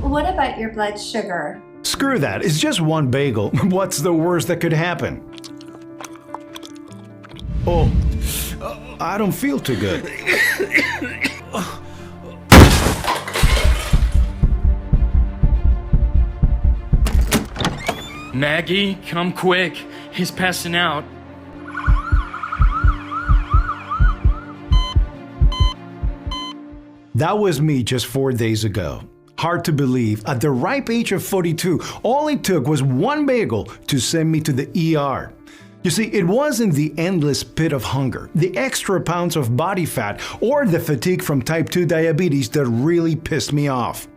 What about your blood sugar? Screw that, it's just one bagel. What's the worst that could happen? Oh, I don't feel too good. Maggie, come quick. He's passing out. That was me just 4 days ago. Hard to believe, at the ripe age of 42, all it took was one bagel to send me to the ER. You see, it wasn't the endless pit of hunger, the extra pounds of body fat, or the fatigue from type 2 diabetes that really pissed me off.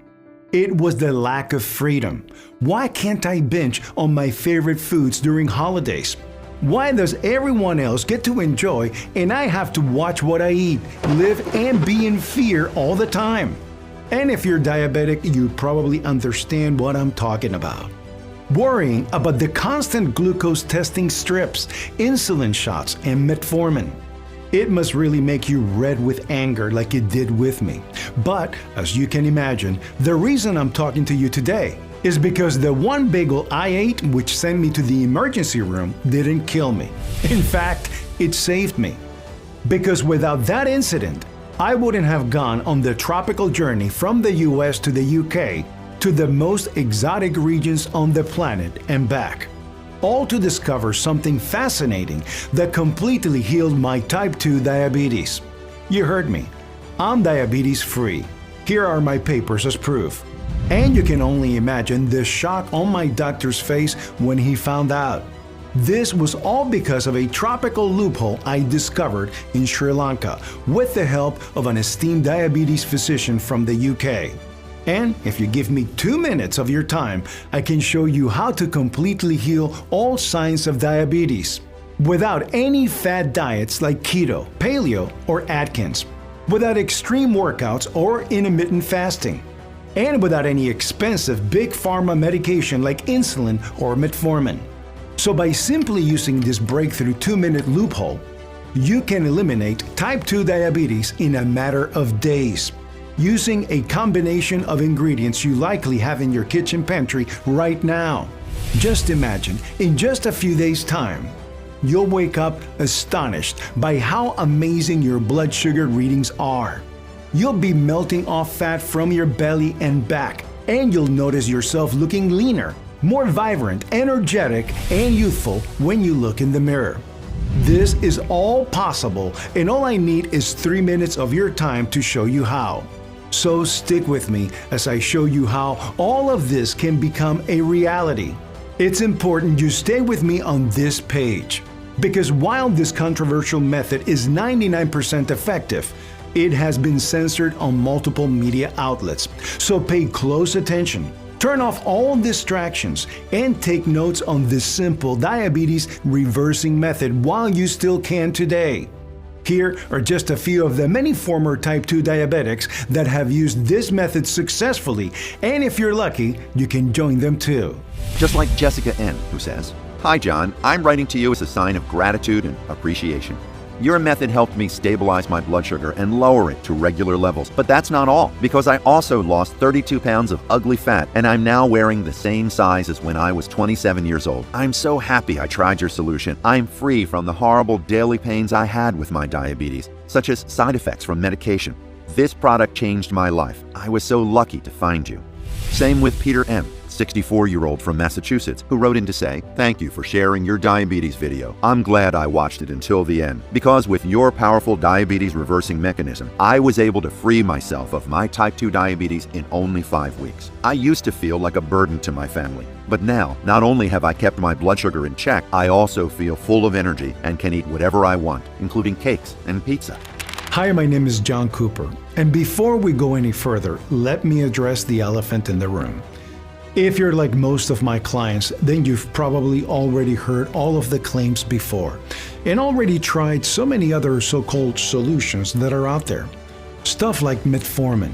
It was the lack of freedom. Why can't I binge on my favorite foods during holidays? Why does everyone else get to enjoy and I have to watch what I eat, live, and be in fear all the time? And if you're diabetic, you probably understand what I'm talking about. Worrying about the constant glucose testing strips, insulin shots, and metformin. It must really make you red with anger like it did with me. But, as you can imagine, the reason I'm talking to you today is because the one bagel I ate, which sent me to the emergency room, didn't kill me. In fact, it saved me. Because without that incident, I wouldn't have gone on the tropical journey from the US to the UK to the most exotic regions on the planet and back. All to discover something fascinating that completely healed my type 2 diabetes. You heard me. I'm diabetes free. Here are my papers as proof. And you can only imagine the shock on my doctor's face when he found out. This was all because of a tropical loophole I discovered in Sri Lanka with the help of an esteemed diabetes physician from the UK. And if you give me 2 minutes of your time, I can show you how to completely heal all signs of diabetes without any fad diets like keto, paleo, or Atkins, without extreme workouts or intermittent fasting, and without any expensive big pharma medication like insulin or metformin. So by simply using this breakthrough 2-minute loophole, you can eliminate type 2 diabetes in a matter of days, using a combination of ingredients you likely have in your kitchen pantry right now. Just imagine, in just a few days' time, you'll wake up astonished by how amazing your blood sugar readings are. You'll be melting off fat from your belly and back, and you'll notice yourself looking leaner, more vibrant, energetic, and youthful when you look in the mirror. This is all possible, and all I need is 3 minutes of your time to show you how. So stick with me as I show you how all of this can become a reality. It's important you stay with me on this page, because while this controversial method is 99% effective, it has been censored on multiple media outlets. So pay close attention. Turn off all distractions and take notes on this simple diabetes reversing method while you still can today. Here are just a few of the many former type 2 diabetics that have used this method successfully, and if you're lucky, you can join them too. Just like Jessica N., who says, "Hi John, I'm writing to you as a sign of gratitude and appreciation. Your method helped me stabilize my blood sugar and lower it to regular levels. But that's not all, because I also lost 32 pounds of ugly fat, and I'm now wearing the same size as when I was 27 years old. I'm so happy I tried your solution. I'm free from the horrible daily pains I had with my diabetes, such as side effects from medication. This product changed my life. I was so lucky to find you." Same with Peter M., 64-year-old from Massachusetts, who wrote in to say, "Thank you for sharing your diabetes video. I'm glad I watched it until the end, because with your powerful diabetes reversing mechanism, I was able to free myself of my type 2 diabetes in only 5 weeks. I used to feel like a burden to my family, but now, not only have I kept my blood sugar in check, I also feel full of energy and can eat whatever I want, including cakes and pizza." Hi, my name is John Cooper, and before we go any further, let me address the elephant in the room. If you're like most of my clients, then you've probably already heard all of the claims before and already tried so many other so-called solutions that are out there. Stuff like metformin,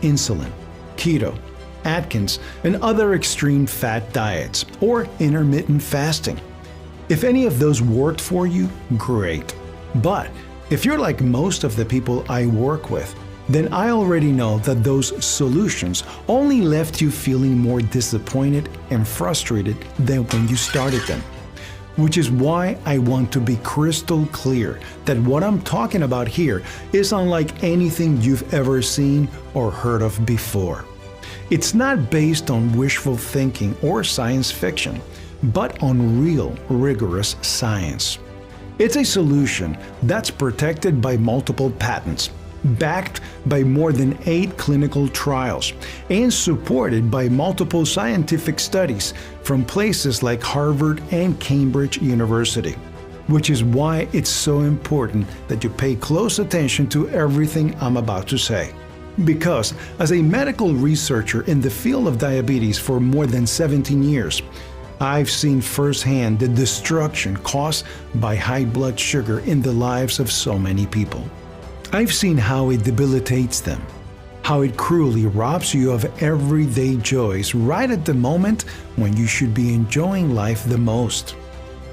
insulin, keto, Atkins, and other extreme fat diets or intermittent fasting. If any of those worked for you, great. But if you're like most of the people I work with, then I already know that those solutions only left you feeling more disappointed and frustrated than when you started them. Which is why I want to be crystal clear that what I'm talking about here is unlike anything you've ever seen or heard of before. It's not based on wishful thinking or science fiction, but on real, rigorous science. It's a solution that's protected by multiple patents, backed by more than 8 clinical trials, and supported by multiple scientific studies from places like Harvard and Cambridge University. Which is why it's so important that you pay close attention to everything I'm about to say. Because as a medical researcher in the field of diabetes for more than 17 years, I've seen firsthand the destruction caused by high blood sugar in the lives of so many people. I've seen how it debilitates them, how it cruelly robs you of everyday joys right at the moment when you should be enjoying life the most,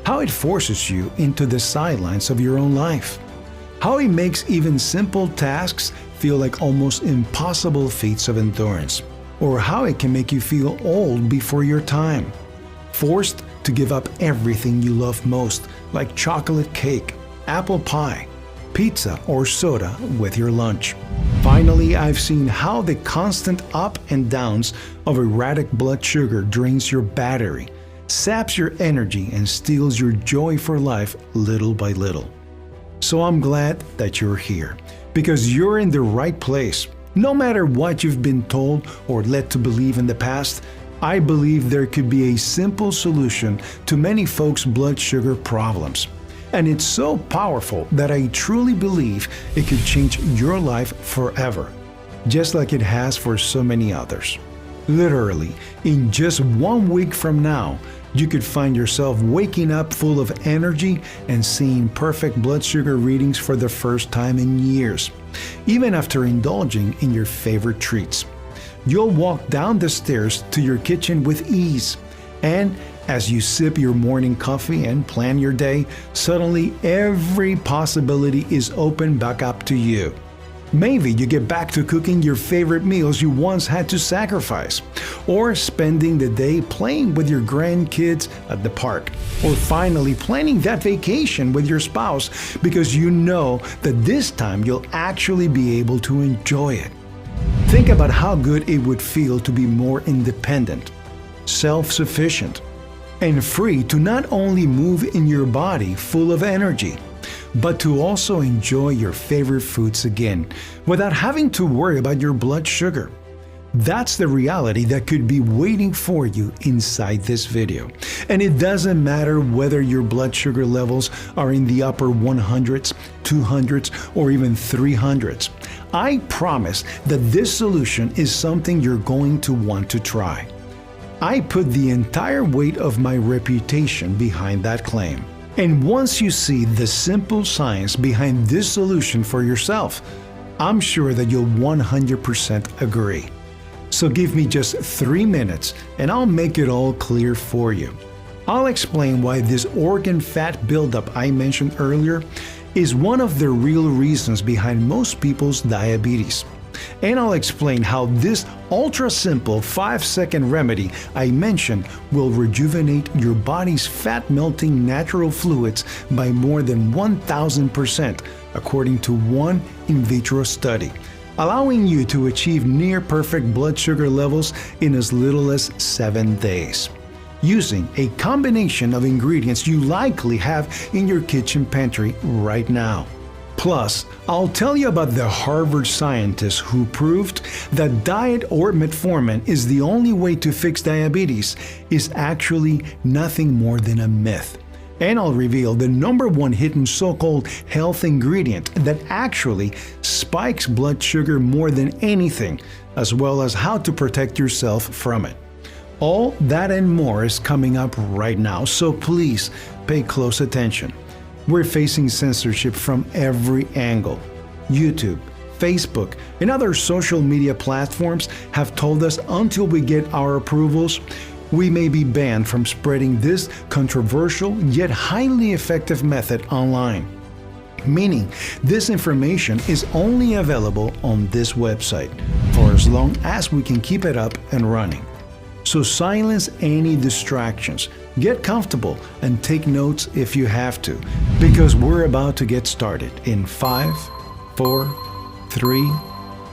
how it forces you into the sidelines of your own life, how it makes even simple tasks feel like almost impossible feats of endurance, or how it can make you feel old before your time, forced to give up everything you love most, like chocolate cake, apple pie, pizza, or soda with your lunch. Finally, I've seen how the constant up and downs of erratic blood sugar drains your battery, saps your energy, and steals your joy for life little by little. So I'm glad that you're here, because you're in the right place. No matter what you've been told or led to believe in the past, I believe there could be a simple solution to many folks' blood sugar problems. And it's so powerful that I truly believe it could change your life forever, just like it has for so many others. Literally, in just 1 week from now, you could find yourself waking up full of energy and seeing perfect blood sugar readings for the first time in years, even after indulging in your favorite treats. You'll walk down the stairs to your kitchen with ease, and as you sip your morning coffee and plan your day, suddenly every possibility is open back up to you. Maybe you get back to cooking your favorite meals you once had to sacrifice, or spending the day playing with your grandkids at the park, or finally planning that vacation with your spouse because you know that this time you'll actually be able to enjoy it. Think about how good it would feel to be more independent, self-sufficient, and free to not only move in your body full of energy, but to also enjoy your favorite foods again without having to worry about your blood sugar. That's the reality that could be waiting for you inside this video. And it doesn't matter whether your blood sugar levels are in the upper 100s, 200s, or even 300s. I promise that this solution is something you're going to want to try. I put the entire weight of my reputation behind that claim. And once you see the simple science behind this solution for yourself, I'm sure that you'll 100% agree. So give me just 3 minutes and I'll make it all clear for you. I'll explain why this organ fat buildup I mentioned earlier is one of the real reasons behind most people's diabetes. And I'll explain how this ultra-simple 5-second remedy I mentioned will rejuvenate your body's fat-melting natural fluids by more than 1,000%, according to one in vitro study, allowing you to achieve near-perfect blood sugar levels in as little as 7 days, using a combination of ingredients you likely have in your kitchen pantry right now. Plus, I'll tell you about the Harvard scientists who proved that diet or metformin is the only way to fix diabetes is actually nothing more than a myth. And I'll reveal the #1 hidden so-called health ingredient that actually spikes blood sugar more than anything, as well as how to protect yourself from it. All that and more is coming up right now, so please pay close attention. We're facing censorship from every angle. YouTube, Facebook, and other social media platforms have told us until we get our approvals, we may be banned from spreading this controversial yet highly effective method online. meaning this information is only available on this website for as long as we can keep it up and running. So silence any distractions, get comfortable, and take notes if you have to, because we're about to get started in 5, 4, 3,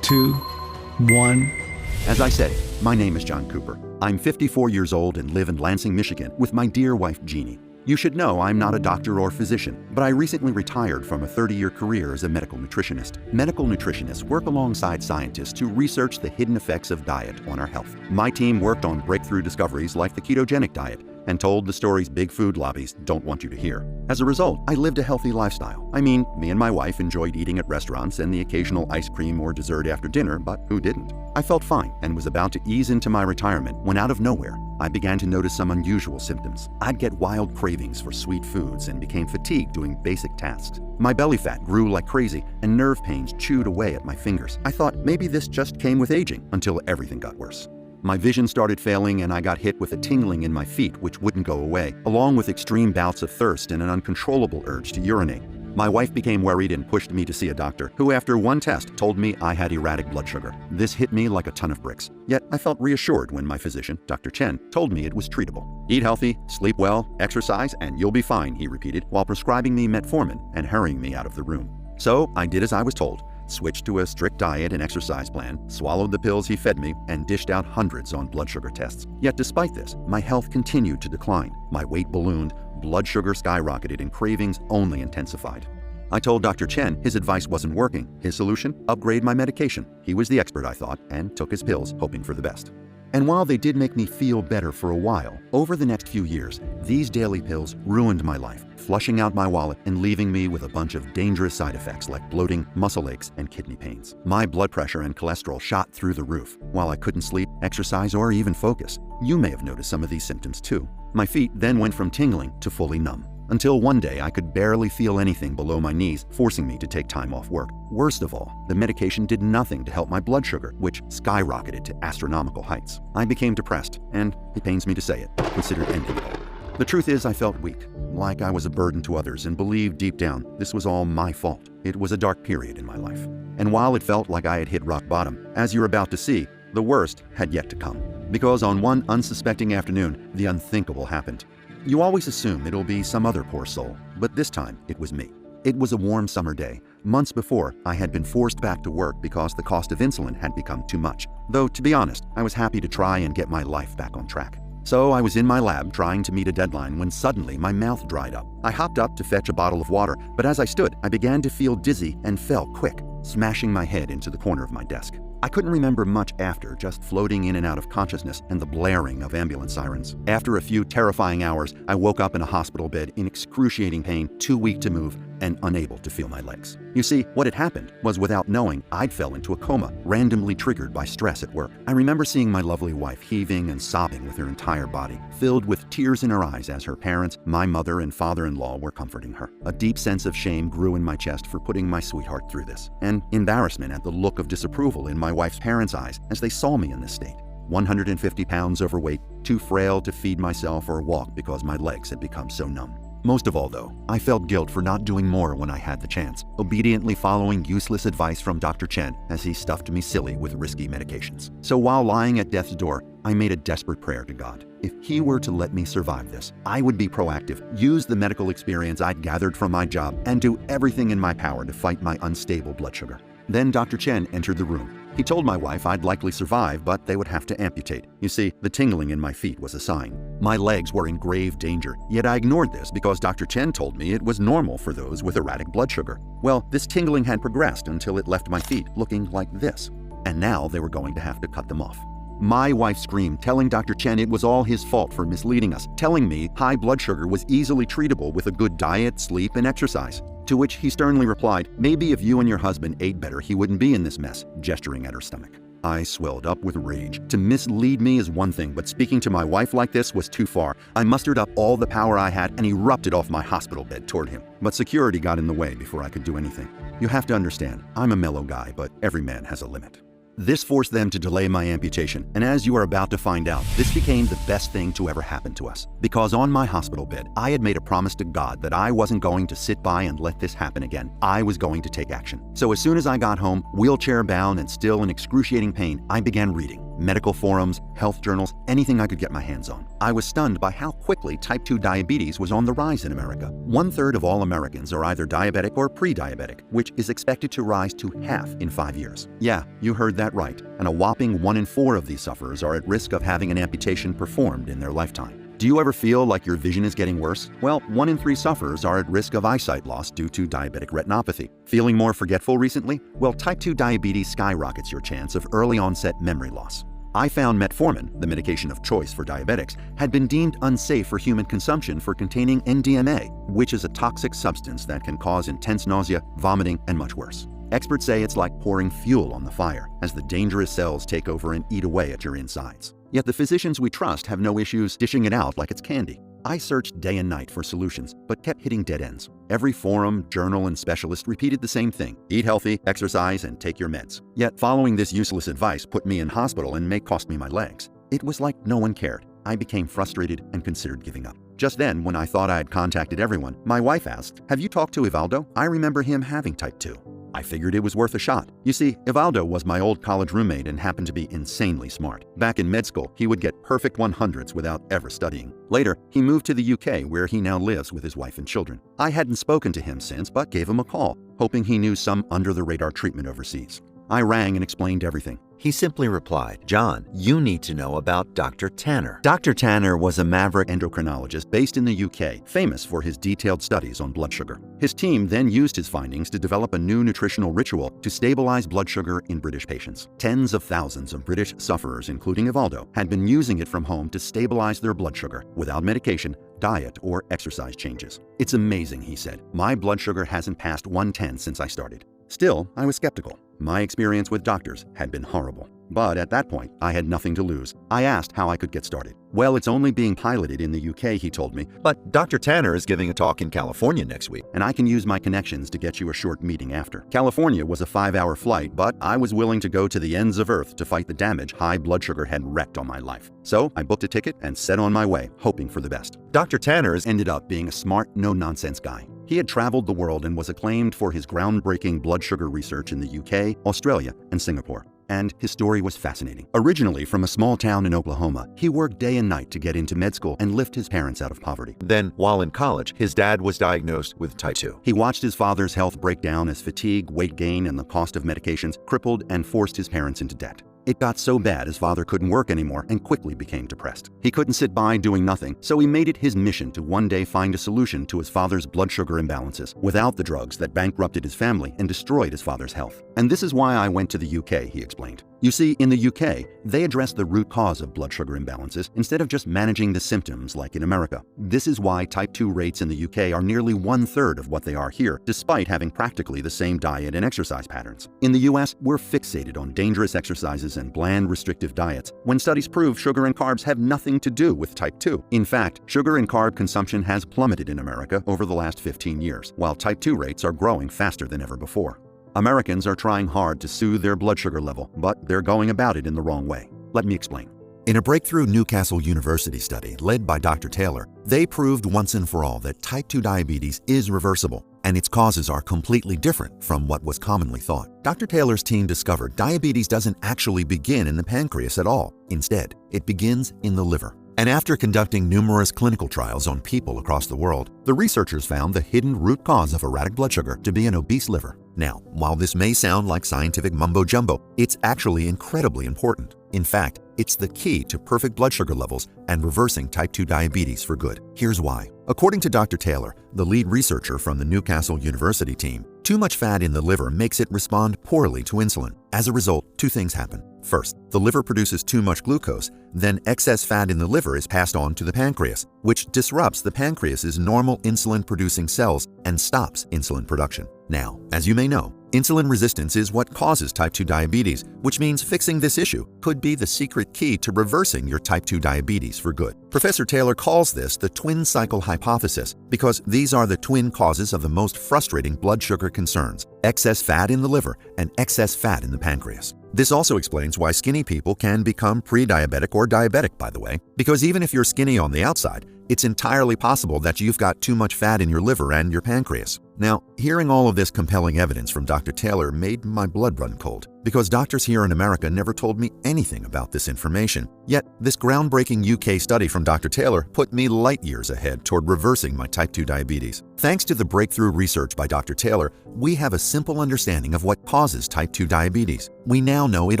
2, 1. As I said, my name is John Cooper. I'm 54 years old and live in Lansing, Michigan with my dear wife, Jeannie. You should know I'm not a doctor or physician, but I recently retired from a 30-year career as a medical nutritionist. Medical nutritionists work alongside scientists to research the hidden effects of diet on our health. My team worked on breakthrough discoveries like the ketogenic diet and told the stories big food lobbies don't want you to hear. As a result, I lived a healthy lifestyle. I mean, me and my wife enjoyed eating at restaurants and the occasional ice cream or dessert after dinner, but who didn't? I felt fine and was about to ease into my retirement when out of nowhere, I began to notice some unusual symptoms. I'd get wild cravings for sweet foods and became fatigued doing basic tasks. My belly fat grew like crazy and nerve pains chewed away at my fingers. I thought maybe this just came with aging until everything got worse. My vision started failing and I got hit with a tingling in my feet which wouldn't go away, along with extreme bouts of thirst and an uncontrollable urge to urinate. My wife became worried and pushed me to see a doctor, who after one test told me I had erratic blood sugar. This hit me like a ton of bricks. Yet I felt reassured when my physician, Dr. Chen, told me it was treatable. Eat healthy, sleep well, exercise, and you'll be fine, he repeated, while prescribing me metformin and hurrying me out of the room. So I did as I was told, switched to a strict diet and exercise plan, swallowed the pills he fed me, and dished out hundreds on blood sugar tests. Yet despite this, my health continued to decline. My weight ballooned, blood sugar skyrocketed, and cravings only intensified. I told Dr. Chen his advice wasn't working. His solution? Upgrade my medication. He was the expert, I thought, and took his pills, hoping for the best. And while they did make me feel better for a while, over the next few years, these daily pills ruined my life, flushing out my wallet and leaving me with a bunch of dangerous side effects like bloating, muscle aches, and kidney pains. My blood pressure and cholesterol shot through the roof, while I couldn't sleep, exercise, or even focus. You may have noticed some of these symptoms too. My feet then went from tingling to fully numb, until one day I could barely feel anything below my knees, forcing me to take time off work. Worst of all, the medication did nothing to help my blood sugar, which skyrocketed to astronomical heights. I became depressed, and, it pains me to say it, considered ending it all. The truth is I felt weak, like I was a burden to others, and believed deep down this was all my fault. It was a dark period in my life. And while it felt like I had hit rock bottom, as you're about to see, the worst had yet to come. Because on one unsuspecting afternoon, the unthinkable happened. You always assume it'll be some other poor soul, but this time it was me. It was a warm summer day. Months before, I had been forced back to work because the cost of insulin had become too much. Though, to be honest, I was happy to try and get my life back on track. So I was in my lab trying to meet a deadline when suddenly my mouth dried up. I hopped up to fetch a bottle of water, but as I stood, I began to feel dizzy and fell quick, smashing my head into the corner of my desk. I couldn't remember much after, just floating in and out of consciousness and the blaring of ambulance sirens. After a few terrifying hours, I woke up in a hospital bed in excruciating pain, too weak to move, and unable to feel my legs. You see, what had happened was, without knowing, I'd fell into a coma, randomly triggered by stress at work. I remember seeing my lovely wife heaving and sobbing with her entire body, filled with tears in her eyes as her parents, my mother and father-in-law, were comforting her. A deep sense of shame grew in my chest for putting my sweetheart through this, and embarrassment at the look of disapproval in my wife's parents' eyes as they saw me in this state. 150 pounds overweight, too frail to feed myself or walk because my legs had become so numb. Most of all, though, I felt guilt for not doing more when I had the chance, obediently following useless advice from Dr. Chen as he stuffed me silly with risky medications. So while lying at death's door, I made a desperate prayer to God. If he were to let me survive this, I would be proactive, use the medical experience I'd gathered from my job, and do everything in my power to fight my unstable blood sugar. Then Dr. Chen entered the room. He told my wife I'd likely survive, but they would have to amputate. You see, the tingling in my feet was a sign. My legs were in grave danger, yet I ignored this because Dr. Chen told me it was normal for those with erratic blood sugar. Well, this tingling had progressed until it left my feet looking like this, and now they were going to have to cut them off. My wife screamed, telling Dr. Chen it was all his fault for misleading us, telling me high blood sugar was easily treatable with a good diet, sleep, and exercise. To which he sternly replied, maybe if you and your husband ate better, he wouldn't be in this mess, gesturing at her stomach. I swelled up with rage. To mislead me is one thing, but speaking to my wife like this was too far. I mustered up all the power I had and erupted off my hospital bed toward him. But security got in the way before I could do anything. You have to understand, I'm a mellow guy, but every man has a limit. This forced them to delay my amputation, and as you are about to find out, this became the best thing to ever happen to us. Because on my hospital bed, I had made a promise to God that I wasn't going to sit by and let this happen again. I was going to take action. So as soon as I got home, wheelchair-bound and still in excruciating pain, I began reading. Medical forums, health journals, anything I could get my hands on. I was stunned by how quickly type 2 diabetes was on the rise in America. 1/3 of all Americans are either diabetic or pre-diabetic, which is expected to rise to half in 5 years. Yeah, you heard that right. And a whopping 1 in 4 of these sufferers are at risk of having an amputation performed in their lifetime. Do you ever feel like your vision is getting worse? Well, 1 in 3 sufferers are at risk of eyesight loss due to diabetic retinopathy. Feeling more forgetful recently? Well, type 2 diabetes skyrockets your chance of early onset memory loss. I found metformin, the medication of choice for diabetics, had been deemed unsafe for human consumption for containing NDMA, which is a toxic substance that can cause intense nausea, vomiting, and much worse. Experts say it's like pouring fuel on the fire, as the dangerous cells take over and eat away at your insides. Yet the physicians we trust have no issues dishing it out like it's candy. I searched day and night for solutions, but kept hitting dead ends. Every forum, journal, and specialist repeated the same thing: eat healthy, exercise, and take your meds. Yet following this useless advice put me in hospital and may cost me my legs. It was like no one cared. I became frustrated and considered giving up. Just then, when I thought I had contacted everyone, my wife asked, "Have you talked to Ivaldo? I remember him having type 2. I figured it was worth a shot. You see, Ivaldo was my old college roommate and happened to be insanely smart. Back in med school, he would get perfect 100s without ever studying. Later, he moved to the UK, where he now lives with his wife and children. I hadn't spoken to him since, but gave him a call, hoping he knew some under-the-radar treatment overseas. I rang and explained everything. He simply replied, "John, you need to know about Dr. Tanner." Dr. Tanner was a maverick Endocrinologist based in the UK, famous for his detailed studies on blood sugar. His team then used his findings to develop a new nutritional ritual to stabilize blood sugar in British patients. Tens of thousands of British sufferers, including Ivaldo, had been using it from home to stabilize their blood sugar without medication, diet, or exercise changes. "It's amazing," he said. "My blood sugar hasn't passed 110 since I started." Still, I was skeptical. My experience with doctors had been horrible. But at that point, I had nothing to lose. I asked how I could get started. "Well, it's only being piloted in the UK," he told me, But Dr. Tanner is giving a talk in California next week. "and I can use my connections to get you a short meeting after." California was a 5-hour flight, but I was willing to go to the ends of Earth to fight the damage high blood sugar had wreaked on my life. So I booked a ticket and set on my way, hoping for the best. Dr. Tanner Ended up being a smart, no-nonsense guy. He had traveled the world and was acclaimed for his groundbreaking blood sugar research in the UK, Australia, and Singapore. And his story was fascinating. Originally from a small town in Oklahoma, he worked day and night to get into med school and lift his parents out of poverty. Then, while in college, his dad was diagnosed with type 2. He watched his father's health break down as fatigue, weight gain, and the cost of medications crippled and forced his parents into debt. It got so bad his father couldn't work anymore and quickly became depressed. He couldn't sit by doing nothing, so he made it his mission to one day find a solution to his father's blood sugar imbalances without the drugs that bankrupted his family and destroyed his father's health. "And this is why I went to the UK," he explained. "You see, in the UK, they address the root cause of blood sugar imbalances instead of just managing the symptoms like in America. This is why type 2 rates in the UK are nearly 1/3 of what they are here, despite having practically the same diet and exercise patterns. In the US, we're fixated on dangerous exercises and bland, restrictive diets, when studies prove sugar and carbs have nothing to do with type 2. In fact, sugar and carb consumption has plummeted in America over the last 15 years, while type 2 rates are growing faster than ever before. Americans are trying hard to soothe their blood sugar level, but they're going about it in the wrong way. Let me explain. In a breakthrough Newcastle University study led by Dr. Taylor, they proved once and for all that type 2 diabetes is reversible, and its causes are completely different from what was commonly thought. Dr. Taylor's team discovered diabetes doesn't actually begin in the pancreas at all. Instead, it begins in the liver. And after conducting numerous clinical trials on people across the world, the researchers found the hidden root cause of erratic blood sugar to be an obese liver. Now, while this may sound like scientific mumbo-jumbo, it's actually incredibly important. In fact, it's the key to perfect blood sugar levels and reversing type 2 diabetes for good. Here's why. According to Dr. Taylor, the lead researcher from the Newcastle University team, too much fat in the liver makes it respond poorly to insulin. As a result, two things happen. First, the liver produces too much glucose, then excess fat in the liver is passed on to the pancreas, which disrupts the pancreas's normal insulin-producing cells and stops insulin production. Now, as you may know, insulin resistance is what causes type 2 diabetes, which means fixing this issue could be the secret key to reversing your type 2 diabetes for good. Professor Taylor calls this the twin cycle hypothesis because these are the twin causes of the most frustrating blood sugar concerns: excess fat in the liver and excess fat in the pancreas. This also explains why skinny people can become pre-diabetic or diabetic, by the way, because even if you're skinny on the outside, it's entirely possible that you've got too much fat in your liver and your pancreas. Now, hearing all of this compelling evidence from Dr. Taylor made my blood run cold, because doctors here in America never told me anything about this information. Yet, this groundbreaking UK study from Dr. Taylor put me light years ahead toward reversing my type 2 diabetes. Thanks to the breakthrough research by Dr. Taylor, we have a simple understanding of what causes type 2 diabetes. We now know it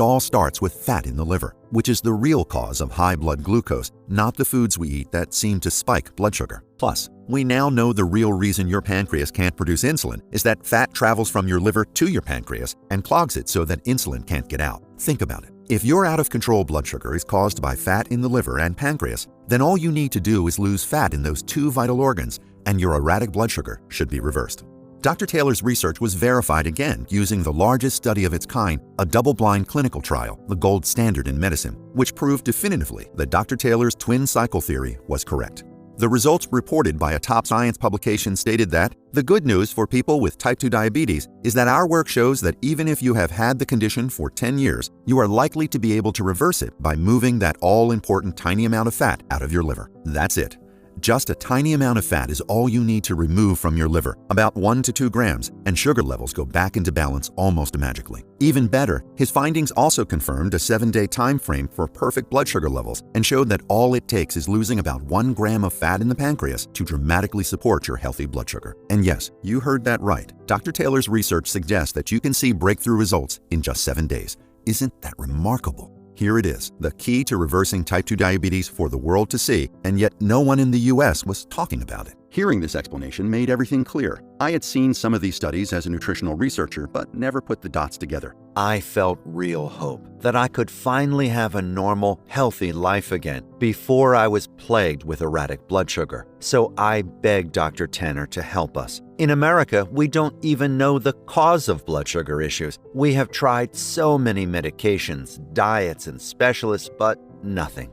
all starts with fat in the liver, which is the real cause of high blood glucose, not the foods we eat that seem to spike blood sugar. Plus, we now know the real reason your pancreas can't produce insulin is that fat travels from your liver to your pancreas and clogs it so that insulin can't get out. Think about it. If your out-of-control blood sugar is caused by fat in the liver and pancreas, then all you need to do is lose fat in those two vital organs, and your erratic blood sugar should be reversed. Dr. Taylor's research was verified again using the largest study of its kind, a double-blind clinical trial, the gold standard in medicine, which proved definitively that Dr. Taylor's twin cycle theory was correct. The results reported by a top science publication stated that the good news for people with type 2 diabetes is that our work shows that even if you have had the condition for 10 years, you are likely to be able to reverse it by moving that all-important tiny amount of fat out of your liver. That's it. Just a tiny amount of fat is all you need to remove from your liver, about 1 to 2 grams, and sugar levels go back into balance almost magically. Even better, his findings also confirmed a 7-day time frame for perfect blood sugar levels and showed that all it takes is losing about 1 gram of fat in the pancreas to dramatically support your healthy blood sugar. And yes, you heard that right. Dr. Taylor's research suggests that you can see breakthrough results in just 7 days. Isn't that remarkable? Here it is, the key to reversing type 2 diabetes for the world to see, and yet no one in the US was talking about it. Hearing this explanation made everything clear. I had seen some of these studies as a nutritional researcher, but never put the dots together. I felt real hope that I could finally have a normal, healthy life again before I was plagued with erratic blood sugar. So I begged Dr. Tanner to help us. In America, we don't even know the cause of blood sugar issues. We have tried so many medications, diets, and specialists, but nothing.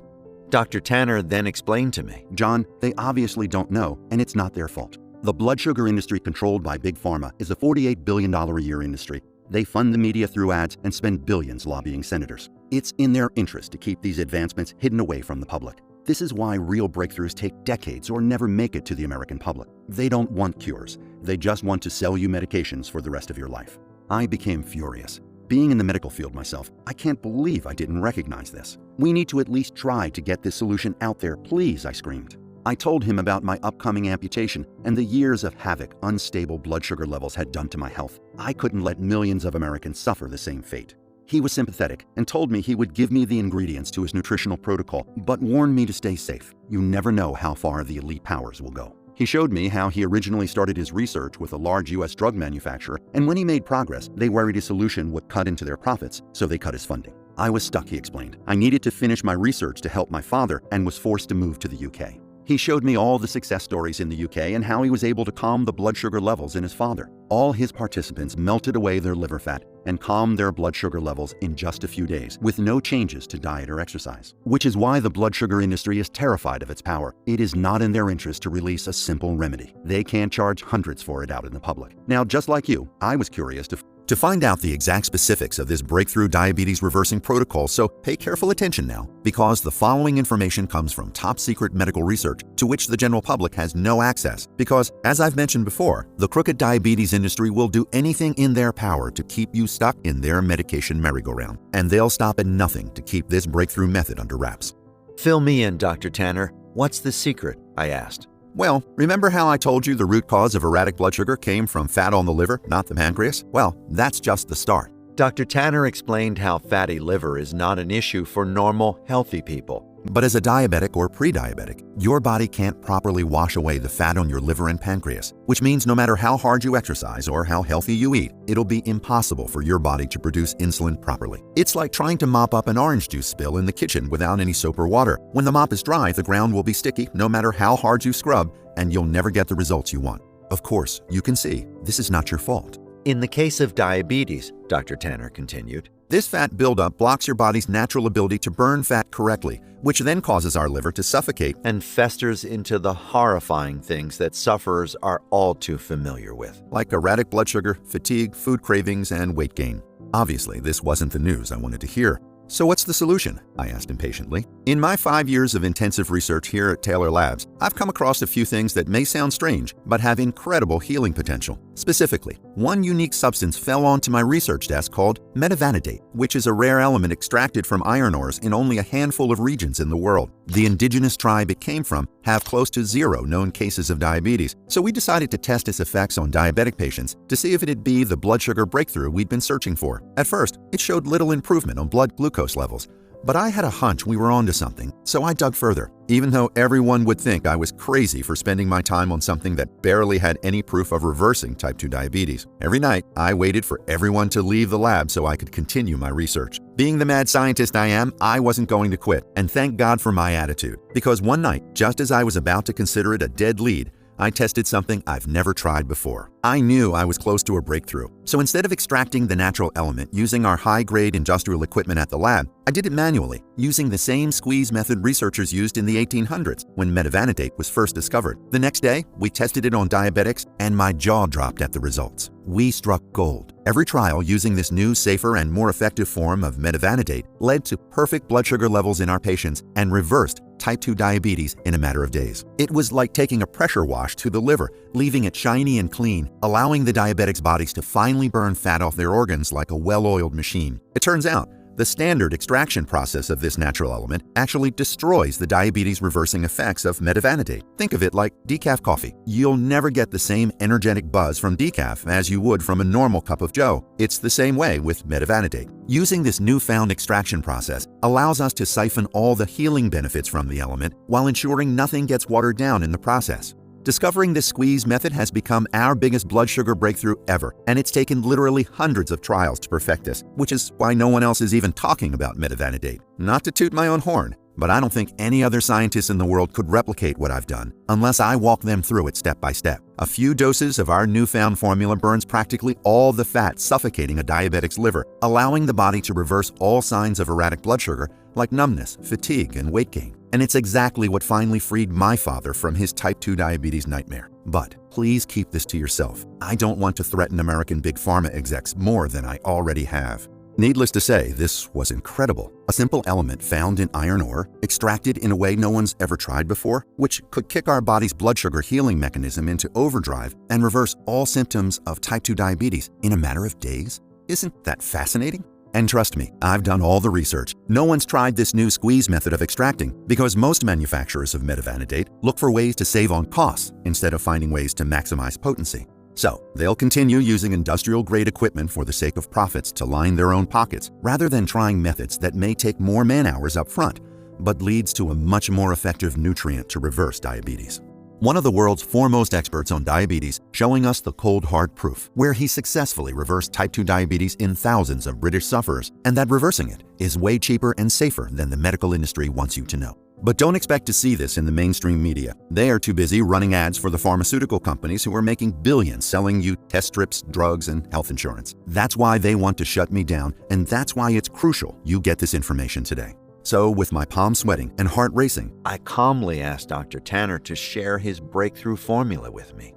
Dr. Tanner then explained to me, John, they obviously don't know, and it's not their fault. The blood sugar industry controlled by Big Pharma is a $48 billion a year industry. They fund the media through ads and spend billions lobbying senators. It's in their interest to keep these advancements hidden away from the public. This is why real breakthroughs take decades or never make it to the American public. They don't want cures. They just want to sell you medications for the rest of your life. I became furious. Being in the medical field myself, I can't believe I didn't recognize this. We need to at least try to get this solution out there, please, I screamed. I told him about my upcoming amputation and the years of havoc unstable blood sugar levels had done to my health. I couldn't let millions of Americans suffer the same fate. He was sympathetic and told me he would give me the ingredients to his nutritional protocol, but warned me to stay safe. You never know how far the elite powers will go. He showed me how he originally started his research with a large US drug manufacturer, and when he made progress, they worried his solution would cut into their profits, so they cut his funding. I was stuck, he explained. I needed to finish my research to help my father and was forced to move to the UK. He showed me all the success stories in the UK and how he was able to calm the blood sugar levels in his father. All his participants melted away their liver fat and calmed their blood sugar levels in just a few days with no changes to diet or exercise. Which is why the blood sugar industry is terrified of its power. It is not in their interest to release a simple remedy. They can't charge hundreds for it out in the public. Now, just like you, I was curious to find out the exact specifics of this breakthrough diabetes reversing protocol, so pay careful attention now, because the following information comes from top secret medical research to which the general public has no access. Because, as I've mentioned before, the crooked diabetes industry will do anything in their power to keep you stuck in their medication merry-go-round, and they'll stop at nothing to keep this breakthrough method under wraps. "Fill me in, Dr. Tanner. What's the secret?" I asked. Well, remember how I told you the root cause of erratic blood sugar came from fat on the liver, not the pancreas? Well, that's just the start. Dr. Tanner explained how fatty liver is not an issue for normal, healthy people. But as a diabetic or pre-diabetic, your body can't properly wash away the fat on your liver and pancreas, which means no matter how hard you exercise or how healthy you eat, it'll be impossible for your body to produce insulin properly. It's like trying to mop up an orange juice spill in the kitchen without any soap or water. When the mop is dry, the ground will be sticky no matter how hard you scrub, and you'll never get the results you want. Of course, you can see, this is not your fault. In the case of diabetes, Dr. Tanner continued, this fat buildup blocks your body's natural ability to burn fat correctly, which then causes our liver to suffocate and festers into the horrifying things that sufferers are all too familiar with, like erratic blood sugar, fatigue, food cravings, and weight gain. Obviously, this wasn't the news I wanted to hear. So what's the solution? I asked impatiently. In my 5 years of intensive research here at Taylor Labs, I've come across a few things that may sound strange, but have incredible healing potential. Specifically, one unique substance fell onto my research desk called metavanadate, which is a rare element extracted from iron ores in only a handful of regions in the world. The indigenous tribe it came from have close to 0 known cases of diabetes, so we decided to test its effects on diabetic patients to see if it'd be the blood sugar breakthrough we'd been searching for. At first, it showed little improvement on blood glucose levels, but I had a hunch we were onto something, so I dug further. Even though everyone would think I was crazy for spending my time on something that barely had any proof of reversing type 2 diabetes. Every night, I waited for everyone to leave the lab so I could continue my research. Being the mad scientist I am, I wasn't going to quit, and thank God for my attitude. Because one night, just as I was about to consider it a dead lead, I tested something I've never tried before. I knew I was close to a breakthrough, so instead of extracting the natural element using our high-grade industrial equipment at the lab, I did it manually, using the same squeeze method researchers used in the 1800s when metavanadate was first discovered. The next day, we tested it on diabetics, and my jaw dropped at the results. We struck gold. Every trial using this new, safer, and more effective form of metavanadate led to perfect blood sugar levels in our patients and reversed type 2 diabetes in a matter of days. It was like taking a pressure wash to the liver, leaving it shiny and clean, allowing the diabetics' bodies to finally burn fat off their organs like a well-oiled machine. It turns out, the standard extraction process of this natural element actually destroys the diabetes-reversing effects of metavanadate. Think of it like decaf coffee. You'll never get the same energetic buzz from decaf as you would from a normal cup of joe. It's the same way with metavanadate. Using this newfound extraction process allows us to siphon all the healing benefits from the element while ensuring nothing gets watered down in the process. Discovering this squeeze method has become our biggest blood sugar breakthrough ever, and it's taken literally hundreds of trials to perfect this, which is why no one else is even talking about metavanadate. Not to toot my own horn, but I don't think any other scientist in the world could replicate what I've done unless I walk them through it step by step. A few doses of our newfound formula burns practically all the fat suffocating a diabetic's liver, allowing the body to reverse all signs of erratic blood sugar like numbness, fatigue, and weight gain. And it's exactly what finally freed my father from his type 2 diabetes nightmare. But please keep this to yourself. I don't want to threaten American big pharma execs more than I already have. Needless to say, this was incredible. A simple element found in iron ore, extracted in a way no one's ever tried before, which could kick our body's blood sugar healing mechanism into overdrive and reverse all symptoms of type 2 diabetes in a matter of days. Isn't that fascinating? And trust me, I've done all the research. No one's tried this new squeeze method of extracting because most manufacturers of metavanadate look for ways to save on costs instead of finding ways to maximize potency. So, they'll continue using industrial-grade equipment for the sake of profits to line their own pockets, rather than trying methods that may take more man-hours up front, but leads to a much more effective nutrient to reverse diabetes. One of the world's foremost experts on diabetes showing us the cold hard proof, where he successfully reversed type 2 diabetes in thousands of British sufferers, and that reversing it is way cheaper and safer than the medical industry wants you to know. But don't expect to see this in the mainstream media. They are too busy running ads for the pharmaceutical companies who are making billions selling you test strips, drugs, and health insurance. That's why they want to shut me down, and that's why it's crucial you get this information today. So, with my palms sweating and heart racing, I calmly asked Dr. Tanner to share his breakthrough formula with me.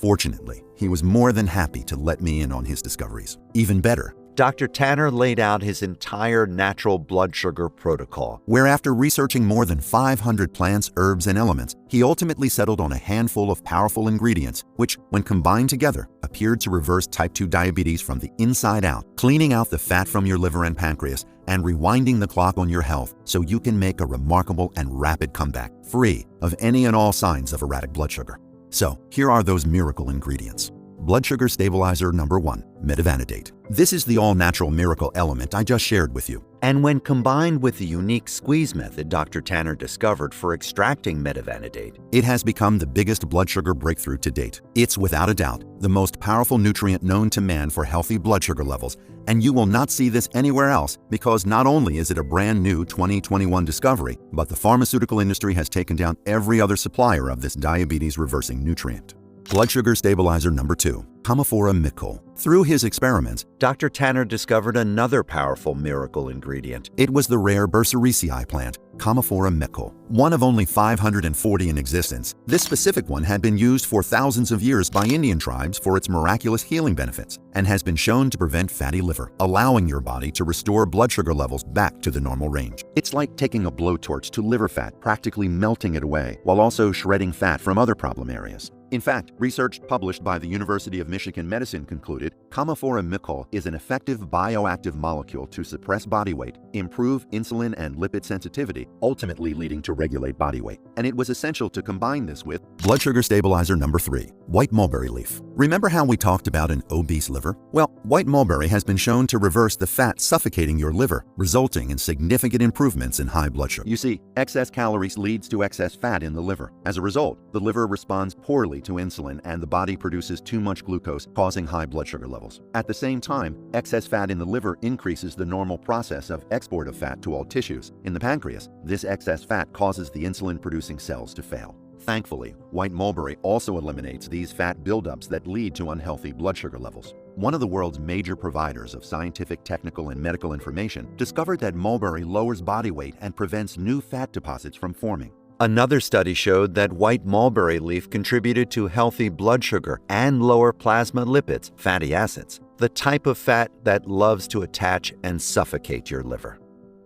fortunately, he was more than happy to let me in on his discoveries. Even better, Dr. Tanner laid out his entire natural blood sugar protocol, where after researching more than 500 plants, herbs, and elements, he ultimately settled on a handful of powerful ingredients, which, when combined together, appeared to reverse type 2 diabetes from the inside out, cleaning out the fat from your liver and pancreas, and rewinding the clock on your health so you can make a remarkable and rapid comeback, free of any and all signs of erratic blood sugar. So, here are those miracle ingredients. Blood sugar stabilizer number 1, metavanadate. This is the all-natural miracle element I just shared with you. and when combined with the unique squeeze method Dr. Tanner discovered for extracting metavanadate, It has become the biggest blood sugar breakthrough to date. It's without a doubt the most powerful nutrient known to man for healthy blood sugar levels, and you will not see this anywhere else because not only is it a brand new 2021 discovery, but the pharmaceutical industry has taken down every other supplier of this diabetes-reversing nutrient. Blood sugar stabilizer number 2, Camphora. Through his experiments, Dr. Tanner discovered another powerful miracle ingredient. It was the rare Burseraceae plant, Camphora, one of only 540 in existence. This specific one had been used for thousands of years by Indian tribes for its miraculous healing benefits and has been shown to prevent fatty liver, allowing your body to restore blood sugar levels back to the normal range. It's like taking a blowtorch to liver fat, practically melting it away, while also shredding fat from other problem areas. In fact, research published by the University of Michigan Medicine concluded Camphora is an effective bioactive molecule to suppress body weight, improve insulin and lipid sensitivity, ultimately leading to regulate body weight. And it was essential to combine this with blood sugar stabilizer number 3, white mulberry leaf. Remember how we talked about an obese liver? Well, white mulberry has been shown to reverse the fat suffocating your liver, resulting in significant improvements in high blood sugar. You see, excess calories leads to excess fat in the liver. As a result, the liver responds poorly to insulin and the body produces too much glucose, causing high blood sugar levels. At the same time, excess fat in the liver increases the normal process of export of fat to all tissues. In the pancreas, this excess fat causes the insulin-producing cells to fail. Thankfully, white mulberry also eliminates these fat buildups that lead to unhealthy blood sugar levels. One of the world's major providers of scientific, technical, and medical information discovered that mulberry lowers body weight and prevents new fat deposits from forming. Another study showed that white mulberry leaf contributed to healthy blood sugar and lower plasma lipids, fatty acids, the type of fat that loves to attach and suffocate your liver.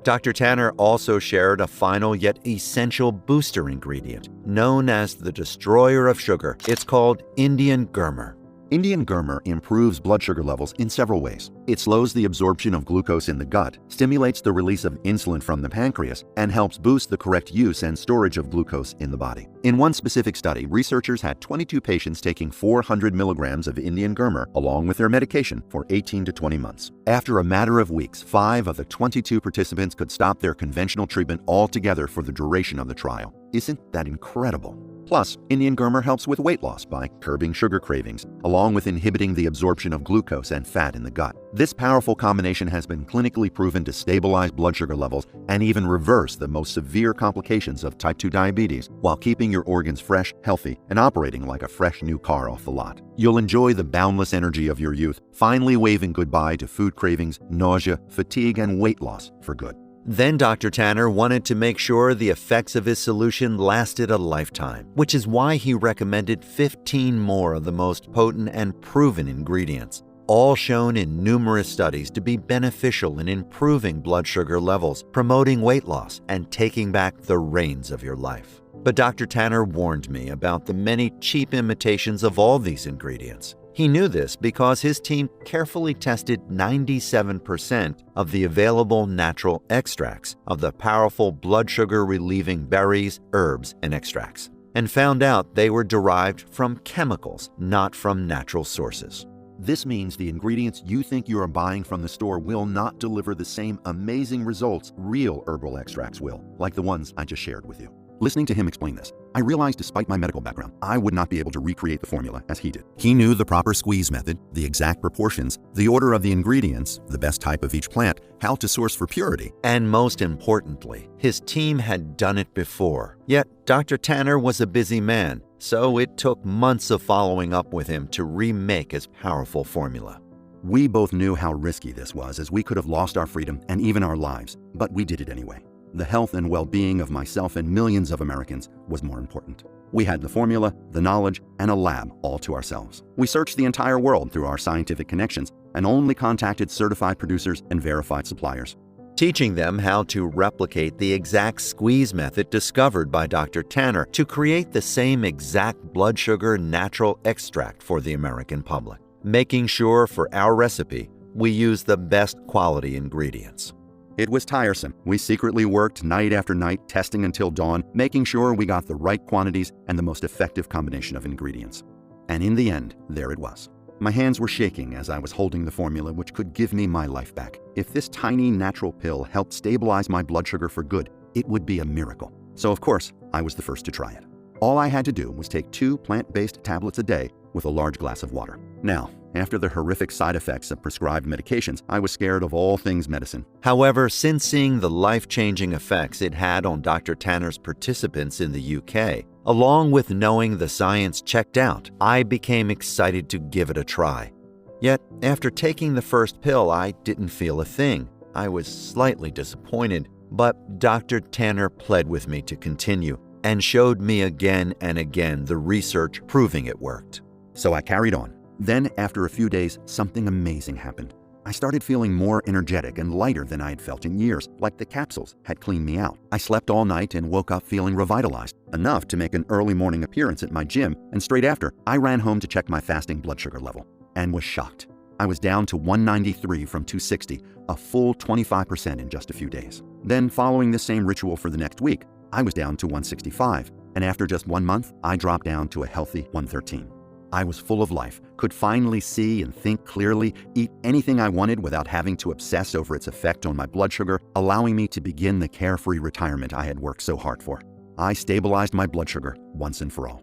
Dr. Tanner also shared a final yet essential booster ingredient known as the destroyer of sugar. It's called Indian Gurmur. Indian Gurmur improves blood sugar levels in several ways. It slows the absorption of glucose in the gut, stimulates the release of insulin from the pancreas, and helps boost the correct use and storage of glucose in the body. In one specific study, researchers had 22 patients taking 400 milligrams of Indian Gurmur along with their medication for 18 to 20 months. After a matter of weeks, 5 of the 22 participants could stop their conventional treatment altogether for the duration of the trial. Isn't that incredible? Plus, Indian Gurmur helps with weight loss by curbing sugar cravings, along with inhibiting the absorption of glucose and fat in the gut. This powerful combination has been clinically proven to stabilize blood sugar levels and even reverse the most severe complications of type 2 diabetes while keeping your organs fresh, healthy, and operating like a fresh new car off the lot. You'll enjoy the boundless energy of your youth, finally waving goodbye to food cravings, nausea, fatigue, and weight loss for good. Then Dr. Tanner wanted to make sure the effects of his solution lasted a lifetime, which is why he recommended 15 more of the most potent and proven ingredients, all shown in numerous studies to be beneficial in improving blood sugar levels, promoting weight loss, and taking back the reins of your life. But Dr. Tanner warned me about the many cheap imitations of all these ingredients. He knew this because his team carefully tested 97% of the available natural extracts of the powerful blood sugar relieving berries, herbs, and extracts, and found out they were derived from chemicals, not from natural sources. This means the ingredients you think you are buying from the store will not deliver the same amazing results real herbal extracts will, like the ones I just shared with you. Listening to him explain this, I realized despite my medical background, I would not be able to recreate the formula as he did. He knew the proper squeeze method, the exact proportions, the order of the ingredients, the best type of each plant, how to source for purity, and most importantly, his team had done it before. Yet, Dr. Tanner was a busy man, so it took months of following up with him to remake his powerful formula. We both knew how risky this was, as we could have lost our freedom and even our lives, but we did it anyway. The health and well-being of myself and millions of Americans was more important. We had the formula, the knowledge, and a lab all to ourselves. We searched the entire world through our scientific connections and only contacted certified producers and verified suppliers, teaching them how to replicate the exact squeeze method discovered by Dr. Tanner to create the same exact blood sugar natural extract for the American public, making sure for our recipe we use the best quality ingredients. It was tiresome. We secretly worked night after night, testing until dawn, making sure we got the right quantities and the most effective combination of ingredients. And in the end, there it was. My hands were shaking as I was holding the formula which could give me my life back. If this tiny natural pill helped stabilize my blood sugar for good, it would be a miracle. So of course, I was the first to try it. All I had to do was take 2 plant-based tablets a day with a large glass of water. Now, after the horrific side effects of prescribed medications, I was scared of all things medicine. However, since seeing the life-changing effects it had on Dr. Tanner's participants in the UK, Along with knowing the science checked out, I became excited to give it a try. Yet, after taking the first pill, I didn't feel a thing. I was slightly disappointed, but Dr. Tanner pled with me to continue and showed me again and again the research proving it worked. So I carried on. Then, after a few days, something amazing happened. I started feeling more energetic and lighter than I had felt in years, like the capsules had cleaned me out. I slept all night and woke up feeling revitalized, enough to make an early morning appearance at my gym, and straight after, I ran home to check my fasting blood sugar level, and was shocked. I was down to 193 from 260, a full 25% in just a few days. Then, following the same ritual for the next week, I was down to 165, and after just 1 month, I dropped down to a healthy 113. I was full of life, could finally see and think clearly, eat anything I wanted without having to obsess over its effect on my blood sugar, allowing me to begin the carefree retirement I had worked so hard for. I stabilized my blood sugar once and for all.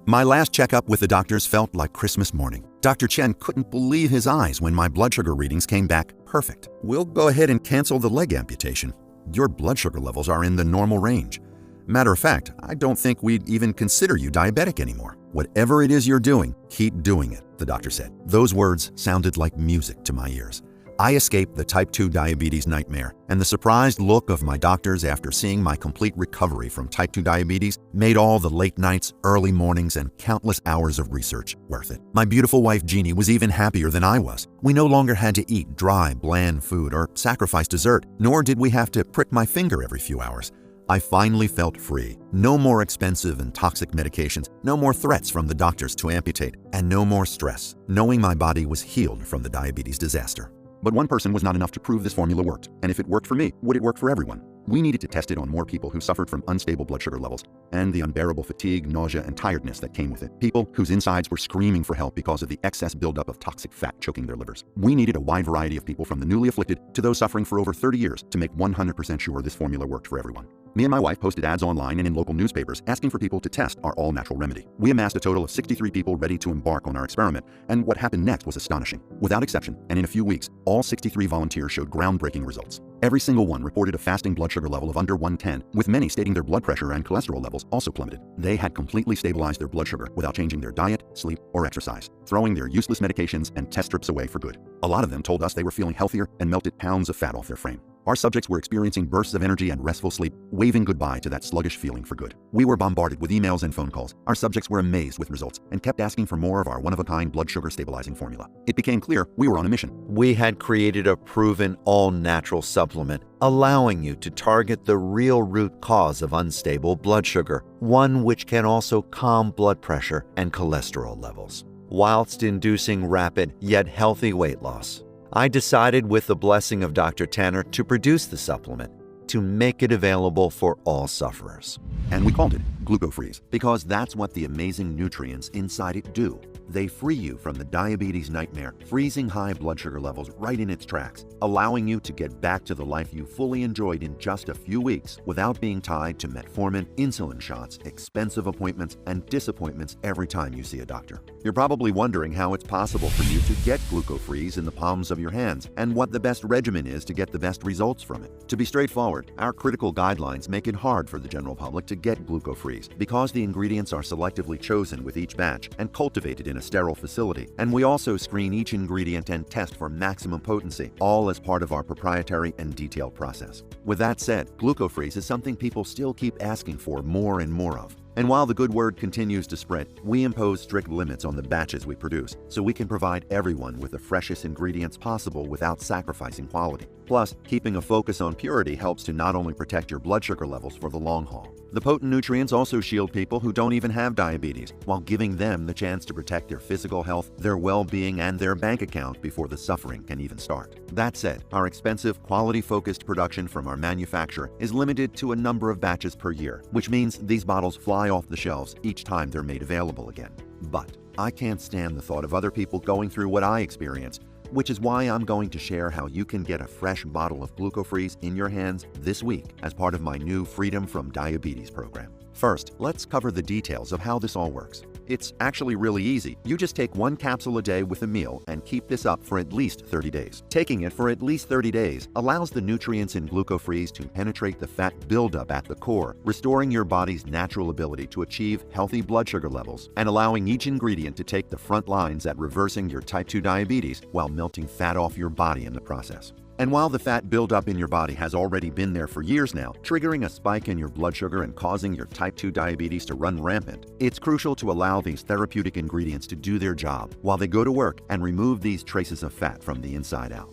My last checkup with the doctors felt like Christmas morning. Dr. Chen couldn't believe his eyes when my blood sugar readings came back perfect. We'll go ahead and cancel the leg amputation. Your blood sugar levels are in the normal range. Matter of fact, I don't think we'd even consider you diabetic anymore. Whatever it is you're doing, keep doing it, the doctor said. Those words sounded like music to my ears. I escaped the type 2 diabetes nightmare, and the surprised look of my doctors after seeing my complete recovery from type 2 diabetes made all the late nights, early mornings, and countless hours of research worth it. My beautiful wife Jeannie was even happier than I was. We no longer had to eat dry, bland food or sacrifice dessert, nor did we have to prick my finger every few hours. I finally felt free. No more expensive and toxic medications, no more threats from the doctors to amputate, and no more stress, knowing my body was healed from the diabetes disaster. But one person was not enough to prove this formula worked, and if it worked for me, would it work for everyone? We needed to test it on more people who suffered from unstable blood sugar levels and the unbearable fatigue, nausea, and tiredness that came with it. People whose insides were screaming for help because of the excess buildup of toxic fat choking their livers. We needed a wide variety of people from the newly afflicted to those suffering for over 30 years to make 100% sure this formula worked for everyone. Me and my wife posted ads online and in local newspapers asking for people to test our all-natural remedy. We amassed a total of 63 people ready to embark on our experiment, and what happened next was astonishing. Without exception, and in a few weeks, all 63 volunteers showed groundbreaking results. Every single one reported a fasting blood sugar level of under 110, with many stating their blood pressure and cholesterol levels also plummeted. They had completely stabilized their blood sugar without changing their diet, sleep, or exercise, throwing their useless medications and test strips away for good. A lot of them told us they were feeling healthier and melted pounds of fat off their frame. Our subjects were experiencing bursts of energy and restful sleep, waving goodbye to that sluggish feeling for good. We were bombarded with emails and phone calls. Our subjects were amazed with results and kept asking for more of our one-of-a-kind blood sugar stabilizing formula. It became clear we were on a mission. We had created a proven all-natural supplement, allowing you to target the real root cause of unstable blood sugar, one which can also calm blood pressure and cholesterol levels, whilst inducing rapid yet healthy weight loss. I decided, with the blessing of Dr. Tanner, to produce the supplement, to make it available for all sufferers. And we called it Glucofreeze because that's what the amazing nutrients inside it do. They free you from the diabetes nightmare, freezing high blood sugar levels right in its tracks, allowing you to get back to the life you fully enjoyed in just a few weeks without being tied to metformin, insulin shots, expensive appointments, and disappointments every time you see a doctor. You're probably wondering how it's possible for you to get Glucofreeze in the palms of your hands and what the best regimen is to get the best results from it. To be straightforward, our critical guidelines make it hard for the general public to get Glucofreeze because the ingredients are selectively chosen with each batch and cultivated in a sterile facility, and we also screen each ingredient and test for maximum potency, all as part of our proprietary and detailed process. With that said, Glucofreeze is something people still keep asking for more and more of. And while the good word continues to spread, we impose strict limits on the batches we produce so we can provide everyone with the freshest ingredients possible without sacrificing quality. Plus, keeping a focus on purity helps to not only protect your blood sugar levels for the long haul. The potent nutrients also shield people who don't even have diabetes, while giving them the chance to protect their physical health, their well-being, and their bank account before the suffering can even start. That said, our expensive, quality-focused production from our manufacturer is limited to a number of batches per year, which means these bottles fly off the shelves each time they're made available again. But I can't stand the thought of other people going through what I experienced, which is why I'm going to share how you can get a fresh bottle of Glucofreeze in your hands this week as part of my new Freedom from Diabetes program. First, let's cover the details of how this all works. It's actually really easy. You just take one capsule a day with a meal and keep this up for at least 30 days. Taking it for at least 30 days allows the nutrients in glucofreeze to penetrate the fat buildup at the core, restoring your body's natural ability to achieve healthy blood sugar levels and allowing each ingredient to take the front lines at reversing your type 2 diabetes while melting fat off your body in the process. And while the fat buildup in your body has already been there for years now, triggering a spike in your blood sugar and causing your type 2 diabetes to run rampant, it's crucial to allow these therapeutic ingredients to do their job while they go to work and remove these traces of fat from the inside out.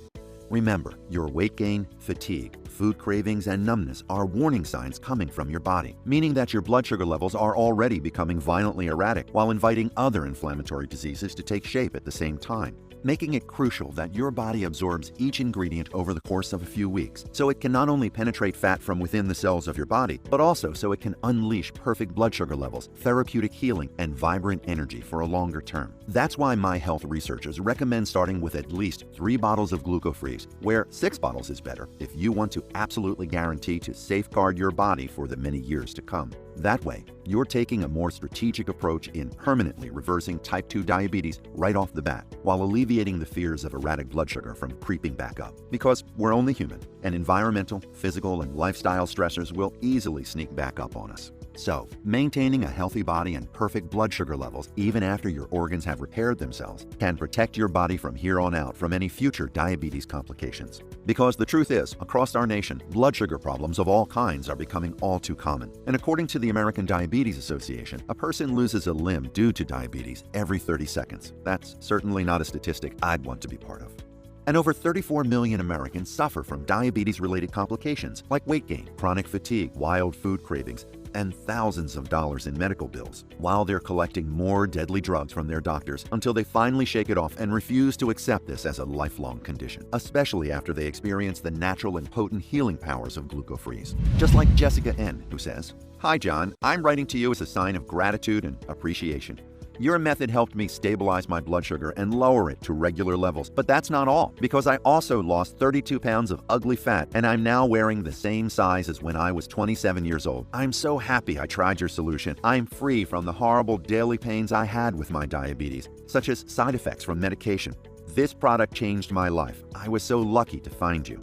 Remember, your weight gain, fatigue, food cravings, and numbness are warning signs coming from your body, meaning that your blood sugar levels are already becoming violently erratic while inviting other inflammatory diseases to take shape at the same time, making it crucial that your body absorbs each ingredient over the course of a few weeks so it can not only penetrate fat from within the cells of your body, but also so it can unleash perfect blood sugar levels, therapeutic healing, and vibrant energy for a longer term. That's why my health researchers recommend starting with at least 3 bottles of glucofreeze, where 6 bottles is better if you want to absolutely guarantee to safeguard your body for the many years to come. That way, you're taking a more strategic approach in permanently reversing type 2 diabetes right off the bat, while alleviating the fears of erratic blood sugar from creeping back up. Because we're only human, and environmental, physical, and lifestyle stressors will easily sneak back up on us. So, maintaining a healthy body and perfect blood sugar levels, even after your organs have repaired themselves, can protect your body from here on out from any future diabetes complications. Because the truth is, across our nation, blood sugar problems of all kinds are becoming all too common. And according to the American Diabetes Association, a person loses a limb due to diabetes every 30 seconds. That's certainly not a statistic I'd want to be part of. And over 34 million Americans suffer from diabetes-related complications like weight gain, chronic fatigue, wild food cravings, and thousands of dollars in medical bills, while they're collecting more deadly drugs from their doctors until they finally shake it off and refuse to accept this as a lifelong condition, especially after they experience the natural and potent healing powers of glucofreeze. Just like Jessica N., who says, "Hi John, I'm writing to you as a sign of gratitude and appreciation. Your method helped me stabilize my blood sugar and lower it to regular levels. But that's not all, because I also lost 32 pounds of ugly fat and I'm now wearing the same size as when I was 27 years old. I'm so happy I tried your solution. I'm free from the horrible daily pains I had with my diabetes, such as side effects from medication. This product changed my life. I was so lucky to find you."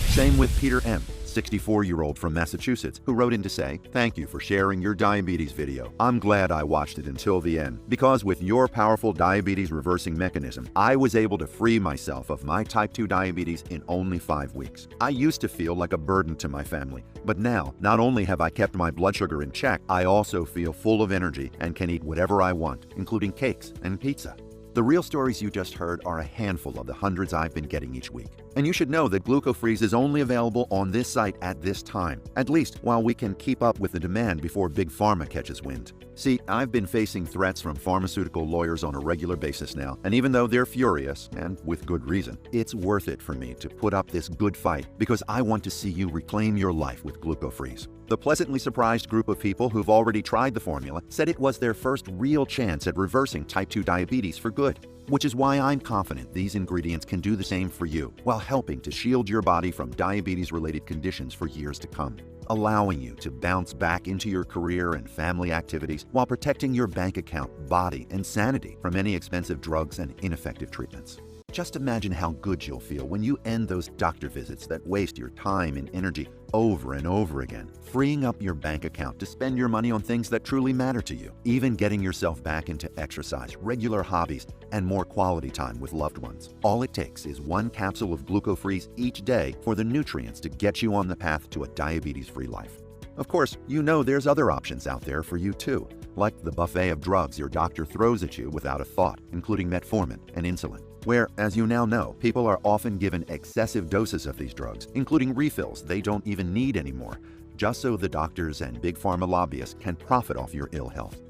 Same with Peter M., 64-year-old from Massachusetts, who wrote in to say, "Thank you for sharing your diabetes video. I'm glad I watched it until the end, because with your powerful diabetes reversing mechanism, I was able to free myself of my type 2 diabetes in only 5 weeks. I used to feel like a burden to my family, but now, not only have I kept my blood sugar in check, I also feel full of energy and can eat whatever I want, including cakes and pizza." The real stories you just heard are a handful of the hundreds I've been getting each week. And you should know that glucofreeze is only available on this site at this time, at least while we can keep up with the demand before Big Pharma catches wind. See, I've been facing threats from pharmaceutical lawyers on a regular basis now, and even though they're furious, and with good reason, it's worth it for me to put up this good fight because I want to see you reclaim your life with glucofreeze. The pleasantly surprised group of people who've already tried the formula said it was their first real chance at reversing type 2 diabetes for good, which is why I'm confident these ingredients can do the same for you while helping to shield your body from diabetes-related conditions for years to come, allowing you to bounce back into your career and family activities while protecting your bank account, body, and sanity from any expensive drugs and ineffective treatments. Just imagine how good you'll feel when you end those doctor visits that waste your time and energy over and over again, freeing up your bank account to spend your money on things that truly matter to you, even getting yourself back into exercise, regular hobbies, and more quality time with loved ones. All it takes is one capsule of glucofreeze each day for the nutrients to get you on the path to a diabetes-free life. Of course, you know there's other options out there for you too, like the buffet of drugs your doctor throws at you without a thought, including metformin and insulin, where, as you now know, people are often given excessive doses of these drugs, including refills they don't even need anymore, just so the doctors and big pharma lobbyists can profit off your ill health.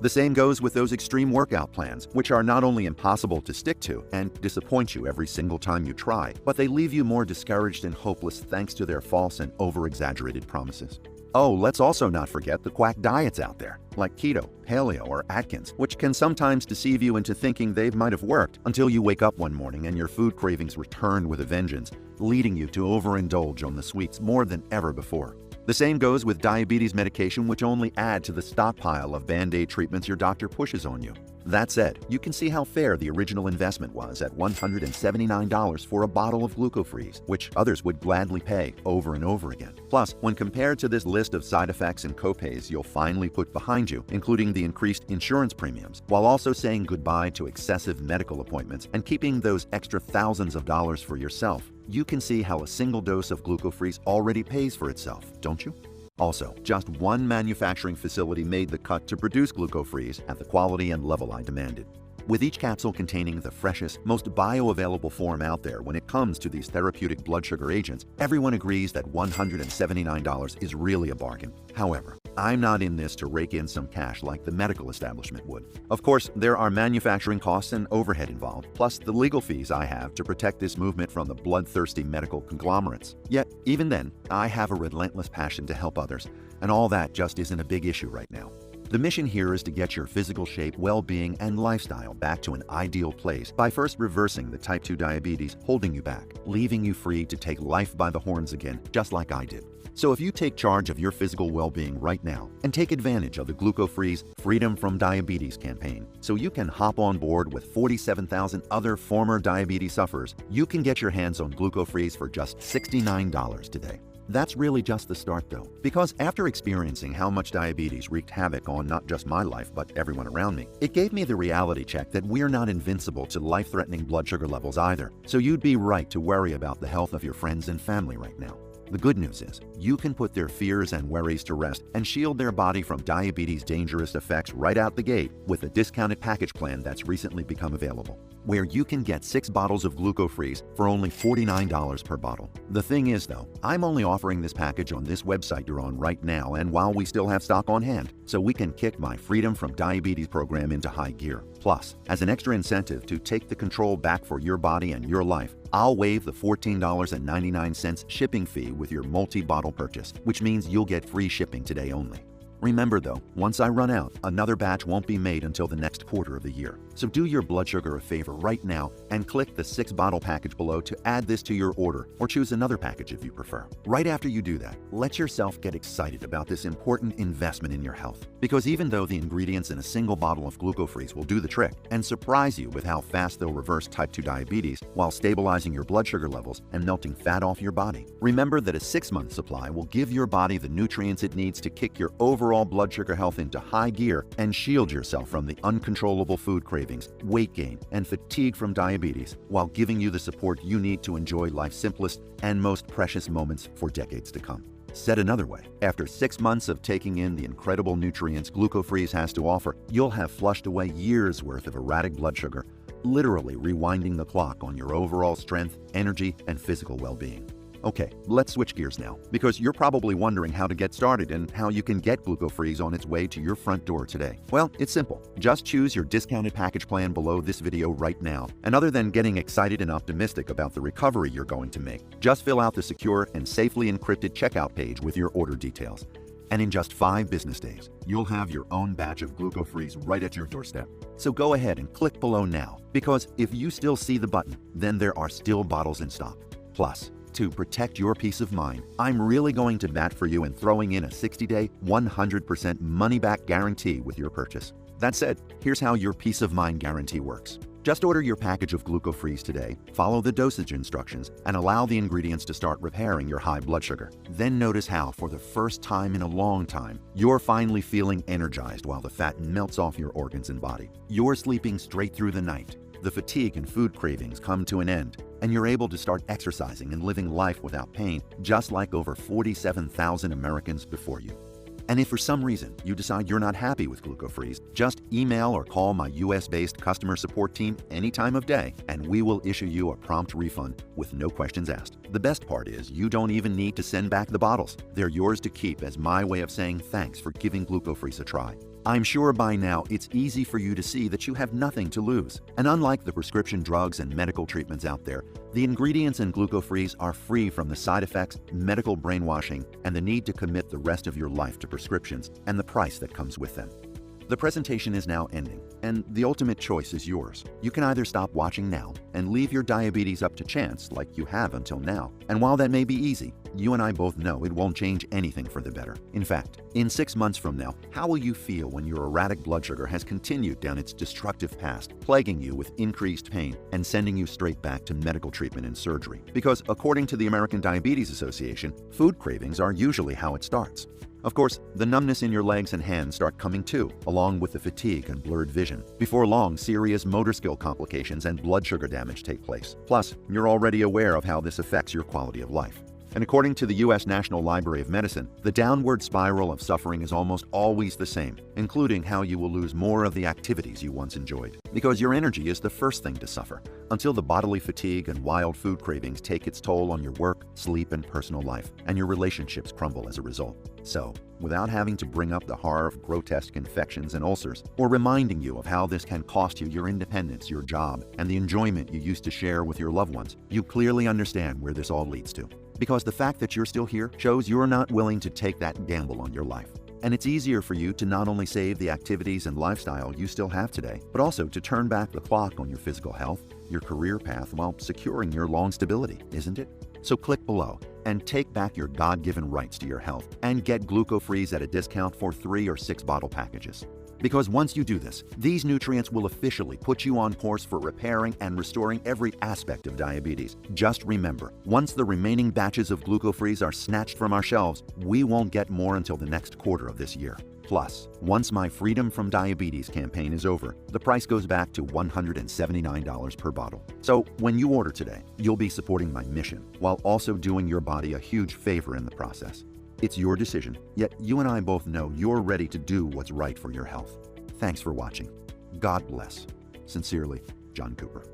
The same goes with those extreme workout plans, which are not only impossible to stick to and disappoint you every single time you try, but they leave you more discouraged and hopeless thanks to their false and over-exaggerated promises. Oh, let's also not forget the quack diets out there, like keto, paleo, or Atkins, which can sometimes deceive you into thinking they might have worked until you wake up one morning and your food cravings return with a vengeance, leading you to overindulge on the sweets more than ever before. The same goes with diabetes medication, which only add to the stockpile of Band-Aid treatments your doctor pushes on you. That said, you can see how fair the original investment was at $179 for a bottle of Glucofreeze, which others would gladly pay over and over again. Plus, when compared to this list of side effects and copays you'll finally put behind you, including the increased insurance premiums, while also saying goodbye to excessive medical appointments and keeping those extra thousands of dollars for yourself, you can see how a single dose of Glucofreeze already pays for itself, don't you? Also, just one manufacturing facility made the cut to produce Glucofreeze at the quality and level I demanded. With each capsule containing the freshest, most bioavailable form out there when it comes to these therapeutic blood sugar agents, everyone agrees that $179 is really a bargain. However, I'm not in this to rake in some cash like the medical establishment would. Of course, there are manufacturing costs and overhead involved, plus the legal fees I have to protect this movement from the bloodthirsty medical conglomerates. Yet, even then, I have a relentless passion to help others, and all that just isn't a big issue right now. The mission here is to get your physical shape, well-being, and lifestyle back to an ideal place by first reversing the type 2 diabetes holding you back, leaving you free to take life by the horns again, just like I did. So if you take charge of your physical well-being right now and take advantage of the Glucofreeze Freedom from Diabetes campaign so you can hop on board with 47,000 other former diabetes sufferers, you can get your hands on Glucofreeze for just $69 today. That's really just the start though, because after experiencing how much diabetes wreaked havoc on not just my life but everyone around me, it gave me the reality check that we're not invincible to life-threatening blood sugar levels either. So you'd be right to worry about the health of your friends and family right now. The good news is, you can put their fears and worries to rest and shield their body from diabetes' dangerous effects right out the gate with a discounted package plan that's recently become available, where you can get 6 bottles of Glucofreeze for only $49 per bottle. The thing is though, I'm only offering this package on this website you're on right now and while we still have stock on hand, so we can kick my Freedom from Diabetes program into high gear. Plus, as an extra incentive to take the control back for your body and your life, I'll waive the $14.99 shipping fee with your multi-bottle purchase, which means you'll get free shipping today only. Remember though, once I run out, another batch won't be made until the next quarter of the year. So do your blood sugar a favor right now and click the 6-bottle package below to add this to your order, or choose another package if you prefer. Right after you do that, let yourself get excited about this important investment in your health. Because even though the ingredients in a single bottle of Glucofreeze will do the trick and surprise you with how fast they'll reverse type 2 diabetes while stabilizing your blood sugar levels and melting fat off your body, remember that a 6-month supply will give your body the nutrients it needs to kick your overall blood sugar health into high gear and shield yourself from the uncontrollable food cravings, weight gain, and fatigue from diabetes, while giving you the support you need to enjoy life's simplest and most precious moments for decades to come. Said another way, after 6 months of taking in the incredible nutrients Glucofreeze has to offer, you'll have flushed away years' worth of erratic blood sugar, literally rewinding the clock on your overall strength, energy, and physical well-being. Okay, let's switch gears now, because you're probably wondering how to get started and how you can get Glucofreeze on its way to your front door today. Well, it's simple. Just choose your discounted package plan below this video right now. And other than getting excited and optimistic about the recovery you're going to make, just fill out the secure and safely encrypted checkout page with your order details. And in just 5 business days, you'll have your own batch of Glucofreeze right at your doorstep. So go ahead and click below now, because if you still see the button, then there are still bottles in stock. Plus, to protect your peace of mind, I'm really going to bat for you and throwing in a 60-day, 100% money-back guarantee with your purchase. That said, here's how your peace of mind guarantee works. Just order your package of Glucofreeze today, follow the dosage instructions, and allow the ingredients to start repairing your high blood sugar. Then notice how, for the first time in a long time, you're finally feeling energized while the fat melts off your organs and body. You're sleeping straight through the night. The fatigue and food cravings come to an end, and you're able to start exercising and living life without pain, just like over 47,000 Americans before you. And if for some reason you decide you're not happy with Glucofreeze, just email or call my US-based customer support team any time of day, and we will issue you a prompt refund with no questions asked. The best part is you don't even need to send back the bottles. They're yours to keep as my way of saying thanks for giving Glucofreeze a try. I'm sure by now it's easy for you to see that you have nothing to lose. And unlike the prescription drugs and medical treatments out there, the ingredients in Glucofreeze are free from the side effects, medical brainwashing, and the need to commit the rest of your life to prescriptions and the price that comes with them. The presentation is now ending, and the ultimate choice is yours. You can either stop watching now and leave your diabetes up to chance like you have until now. And while that may be easy, you and I both know it won't change anything for the better. In fact, in 6 months from now, how will you feel when your erratic blood sugar has continued down its destructive past, plaguing you with increased pain and sending you straight back to medical treatment and surgery? Because according to the American Diabetes Association, food cravings are usually how it starts. Of course, the numbness in your legs and hands start coming too, along with the fatigue and blurred vision. Before long, serious motor skill complications and blood sugar damage take place. Plus, you're already aware of how this affects your quality of life. And according to the U.S. National Library of Medicine, the downward spiral of suffering is almost always the same, including how you will lose more of the activities you once enjoyed. Because your energy is the first thing to suffer, until the bodily fatigue and wild food cravings take its toll on your work, sleep, and personal life, and your relationships crumble as a result. So, without having to bring up the horror of grotesque infections and ulcers, or reminding you of how this can cost you your independence, your job, and the enjoyment you used to share with your loved ones, you clearly understand where this all leads to. Because the fact that you're still here shows you're not willing to take that gamble on your life. And it's easier for you to not only save the activities and lifestyle you still have today, but also to turn back the clock on your physical health, your career path, while securing your long stability, isn't it? So click below and take back your God-given rights to your health and get Glucofreeze at a discount for 3 or 6 bottle packages. Because once you do this, these nutrients will officially put you on course for repairing and restoring every aspect of diabetes. Just remember, once the remaining batches of Glucofreeze are snatched from our shelves, we won't get more until the next quarter of this year. Plus, once my Freedom from Diabetes campaign is over, the price goes back to $179 per bottle. So when you order today, you'll be supporting my mission, while also doing your body a huge favor in the process. It's your decision, yet you and I both know you're ready to do what's right for your health. Thanks for watching. God bless. Sincerely, John Cooper.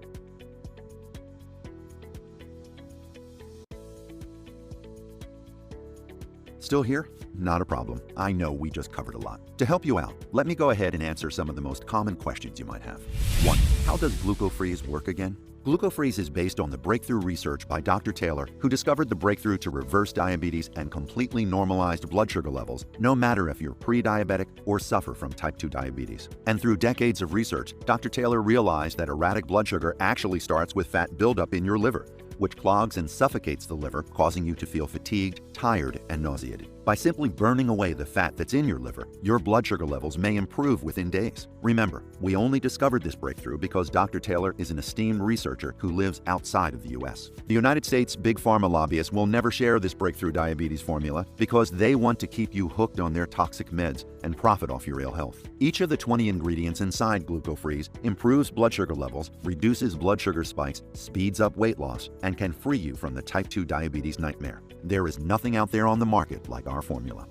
Still here? Not a problem. I know we just covered a lot. To help you out, let me go ahead and answer some of the most common questions you might have. 1. How does Glucofreeze work again? Glucofreeze is based on the breakthrough research by Dr. Taylor, who discovered the breakthrough to reverse diabetes and completely normalized blood sugar levels, no matter if you're pre-diabetic or suffer from type 2 diabetes. And through decades of research, Dr. Taylor realized that erratic blood sugar actually starts with fat buildup in your liver, which clogs and suffocates the liver, causing you to feel fatigued, tired, and nauseated. By simply burning away the fat that's in your liver, your blood sugar levels may improve within days. Remember, we only discovered this breakthrough because Dr. Taylor is an esteemed researcher who lives outside of the US. The United States big pharma lobbyists will never share this breakthrough diabetes formula because they want to keep you hooked on their toxic meds and profit off your ill health. Each of the 20 ingredients inside Glucofreeze improves blood sugar levels, reduces blood sugar spikes, speeds up weight loss, and can free you from the type 2 diabetes nightmare. There is nothing out there on the market like our formula.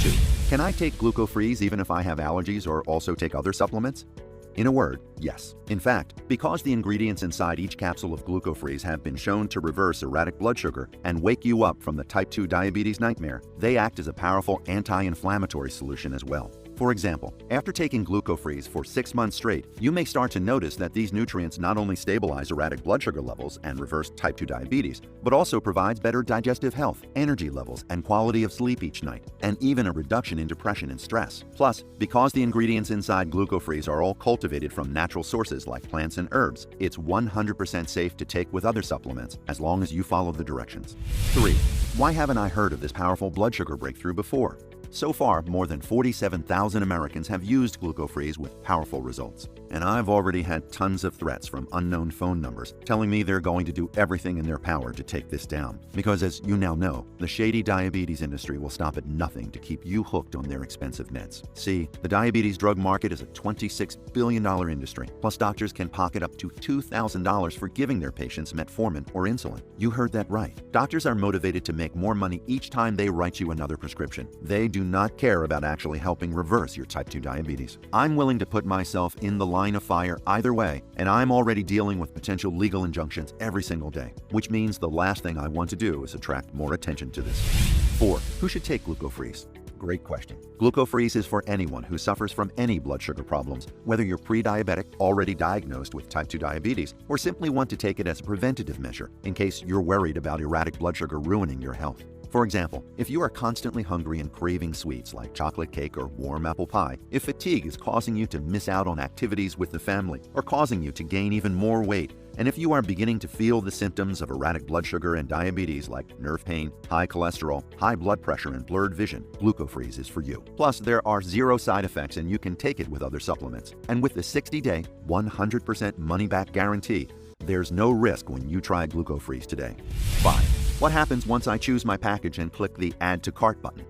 2. Can I take Glucofreeze even if I have allergies or also take other supplements? In a word, yes. In fact, because the ingredients inside each capsule of Glucofreeze have been shown to reverse erratic blood sugar and wake you up from the type 2 diabetes nightmare, they act as a powerful anti-inflammatory solution as well. For example, after taking Glucofreeze for 6 months straight, you may start to notice that these nutrients not only stabilize erratic blood sugar levels and reverse type 2 diabetes, but also provides better digestive health, energy levels, and quality of sleep each night, and even a reduction in depression and stress. Plus, because the ingredients inside Glucofreeze are all cultivated from natural sources like plants and herbs, it's 100% safe to take with other supplements as long as you follow the directions. 3. Why haven't I heard of this powerful blood sugar breakthrough before? So far, more than 47,000 Americans have used Glucofreeze with powerful results. And I've already had tons of threats from unknown phone numbers telling me they're going to do everything in their power to take this down. Because as you now know, the shady diabetes industry will stop at nothing to keep you hooked on their expensive meds. See, the diabetes drug market is a $26 billion industry. Plus, doctors can pocket up to $2,000 for giving their patients metformin or insulin. You heard that right. Doctors are motivated to make more money each time they write you another prescription. They do not care about actually helping reverse your type 2 diabetes. I'm willing to put myself in the line of fire either way, and I'm already dealing with potential legal injunctions every single day, which means the last thing I want to do is attract more attention to this. 4. Who should take Glucofreeze? Great question. Glucofreeze is for anyone who suffers from any blood sugar problems, whether you're pre-diabetic, already diagnosed with type 2 diabetes, or simply want to take it as a preventative measure in case you're worried about erratic blood sugar ruining your health. For example, if you are constantly hungry and craving sweets like chocolate cake or warm apple pie, if fatigue is causing you to miss out on activities with the family or causing you to gain even more weight, And if you are beginning to feel the symptoms of erratic blood sugar and diabetes like nerve pain, high cholesterol, high blood pressure, and blurred vision, GlucoFreeze is for you. Plus, there are zero side effects and you can take it with other supplements. And with the 60-day, 100% money-back guarantee, there's no risk when you try GlucoFreeze today. 5. What happens once I choose my package and click the Add to Cart button?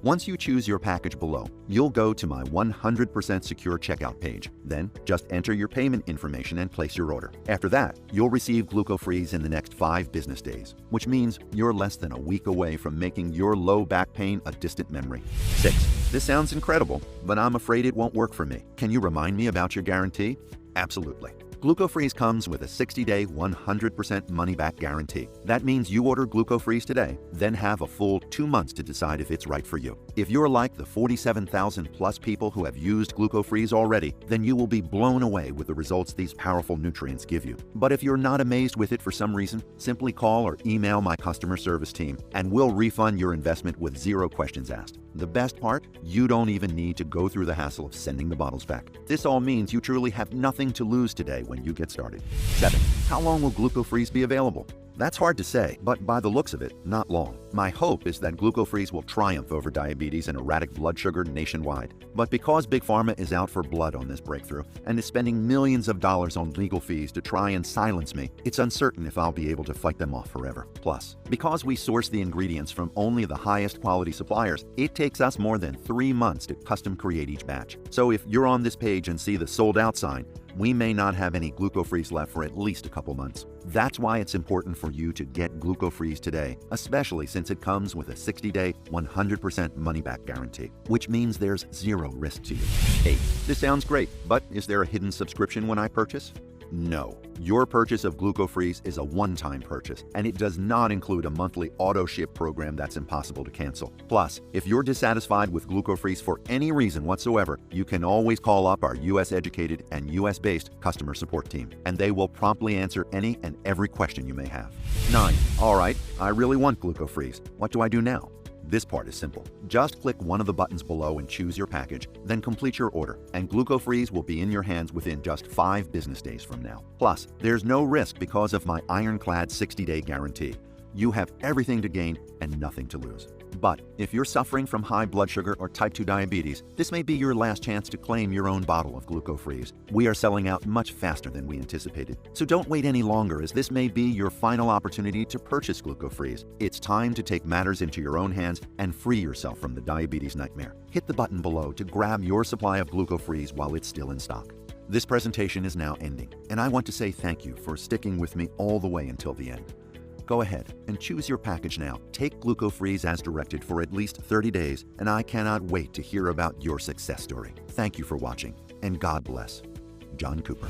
Once you choose your package below, you'll go to my 100% secure checkout page. Then, just enter your payment information and place your order. After that, you'll receive GlucoFreeze in the next 5 business days, which means you're less than a week away from making your low back pain a distant memory. 6. This sounds incredible, but I'm afraid it won't work for me. Can you remind me about your guarantee? Absolutely. GlucoFreeze comes with a 60-day, 100% money-back guarantee. That means you order GlucoFreeze today, then have a full 2 months to decide if it's right for you. If you're like the 47,000 plus people who have used GlucoFreeze already, then you will be blown away with the results these powerful nutrients give you. But if you're not amazed with it for some reason, simply call or email my customer service team, and we'll refund your investment with 0 questions asked. The best part? You don't even need to go through the hassle of sending the bottles back. This all means you truly have nothing to lose today when you get started. 7. How long will GlucoFreeze be available? That's hard to say, but by the looks of it, not long. My hope is that GlucoFreeze will triumph over diabetes and erratic blood sugar nationwide. But because Big Pharma is out for blood on this breakthrough and is spending millions of dollars on legal fees to try and silence me, it's uncertain if I'll be able to fight them off forever. Plus, because we source the ingredients from only the highest quality suppliers, it takes us more than 3 months to custom create each batch. So if you're on this page and see the sold out sign, we may not have any GlucoFreeze left for at least a couple months. That's why it's important for you to get GlucoFreeze today, especially since it comes with a 60-day, 100% money-back guarantee, which means there's 0 risk to you. 8. This sounds great, but is there a hidden subscription when I purchase? No. Your purchase of GlucoFreeze is a one-time purchase, and it does not include a monthly auto-ship program that's impossible to cancel. Plus, if you're dissatisfied with GlucoFreeze for any reason whatsoever, you can always call up our US-educated and US-based customer support team, and they will promptly answer any and every question you may have. 9. All right, I really want GlucoFreeze. What do I do now? This part is simple. Just click one of the buttons below and choose your package, then complete your order, and GlucoFreeze will be in your hands within just 5 business days from now. Plus, there's no risk because of my ironclad 60-day guarantee. You have everything to gain and nothing to lose. But if you're suffering from high blood sugar or type 2 diabetes, this may be your last chance to claim your own bottle of GlucoFreeze. We are selling out much faster than we anticipated. So don't wait any longer, as this may be your final opportunity to purchase GlucoFreeze. It's time to take matters into your own hands and free yourself from the diabetes nightmare. Hit the button below to grab your supply of GlucoFreeze while it's still in stock. This presentation is now ending, and I want to say thank you for sticking with me all the way until the end. Go ahead and choose your package now. Take GlucoFreeze as directed for at least 30 days, and I cannot wait to hear about your success story. Thank you for watching, and God bless. John Cooper.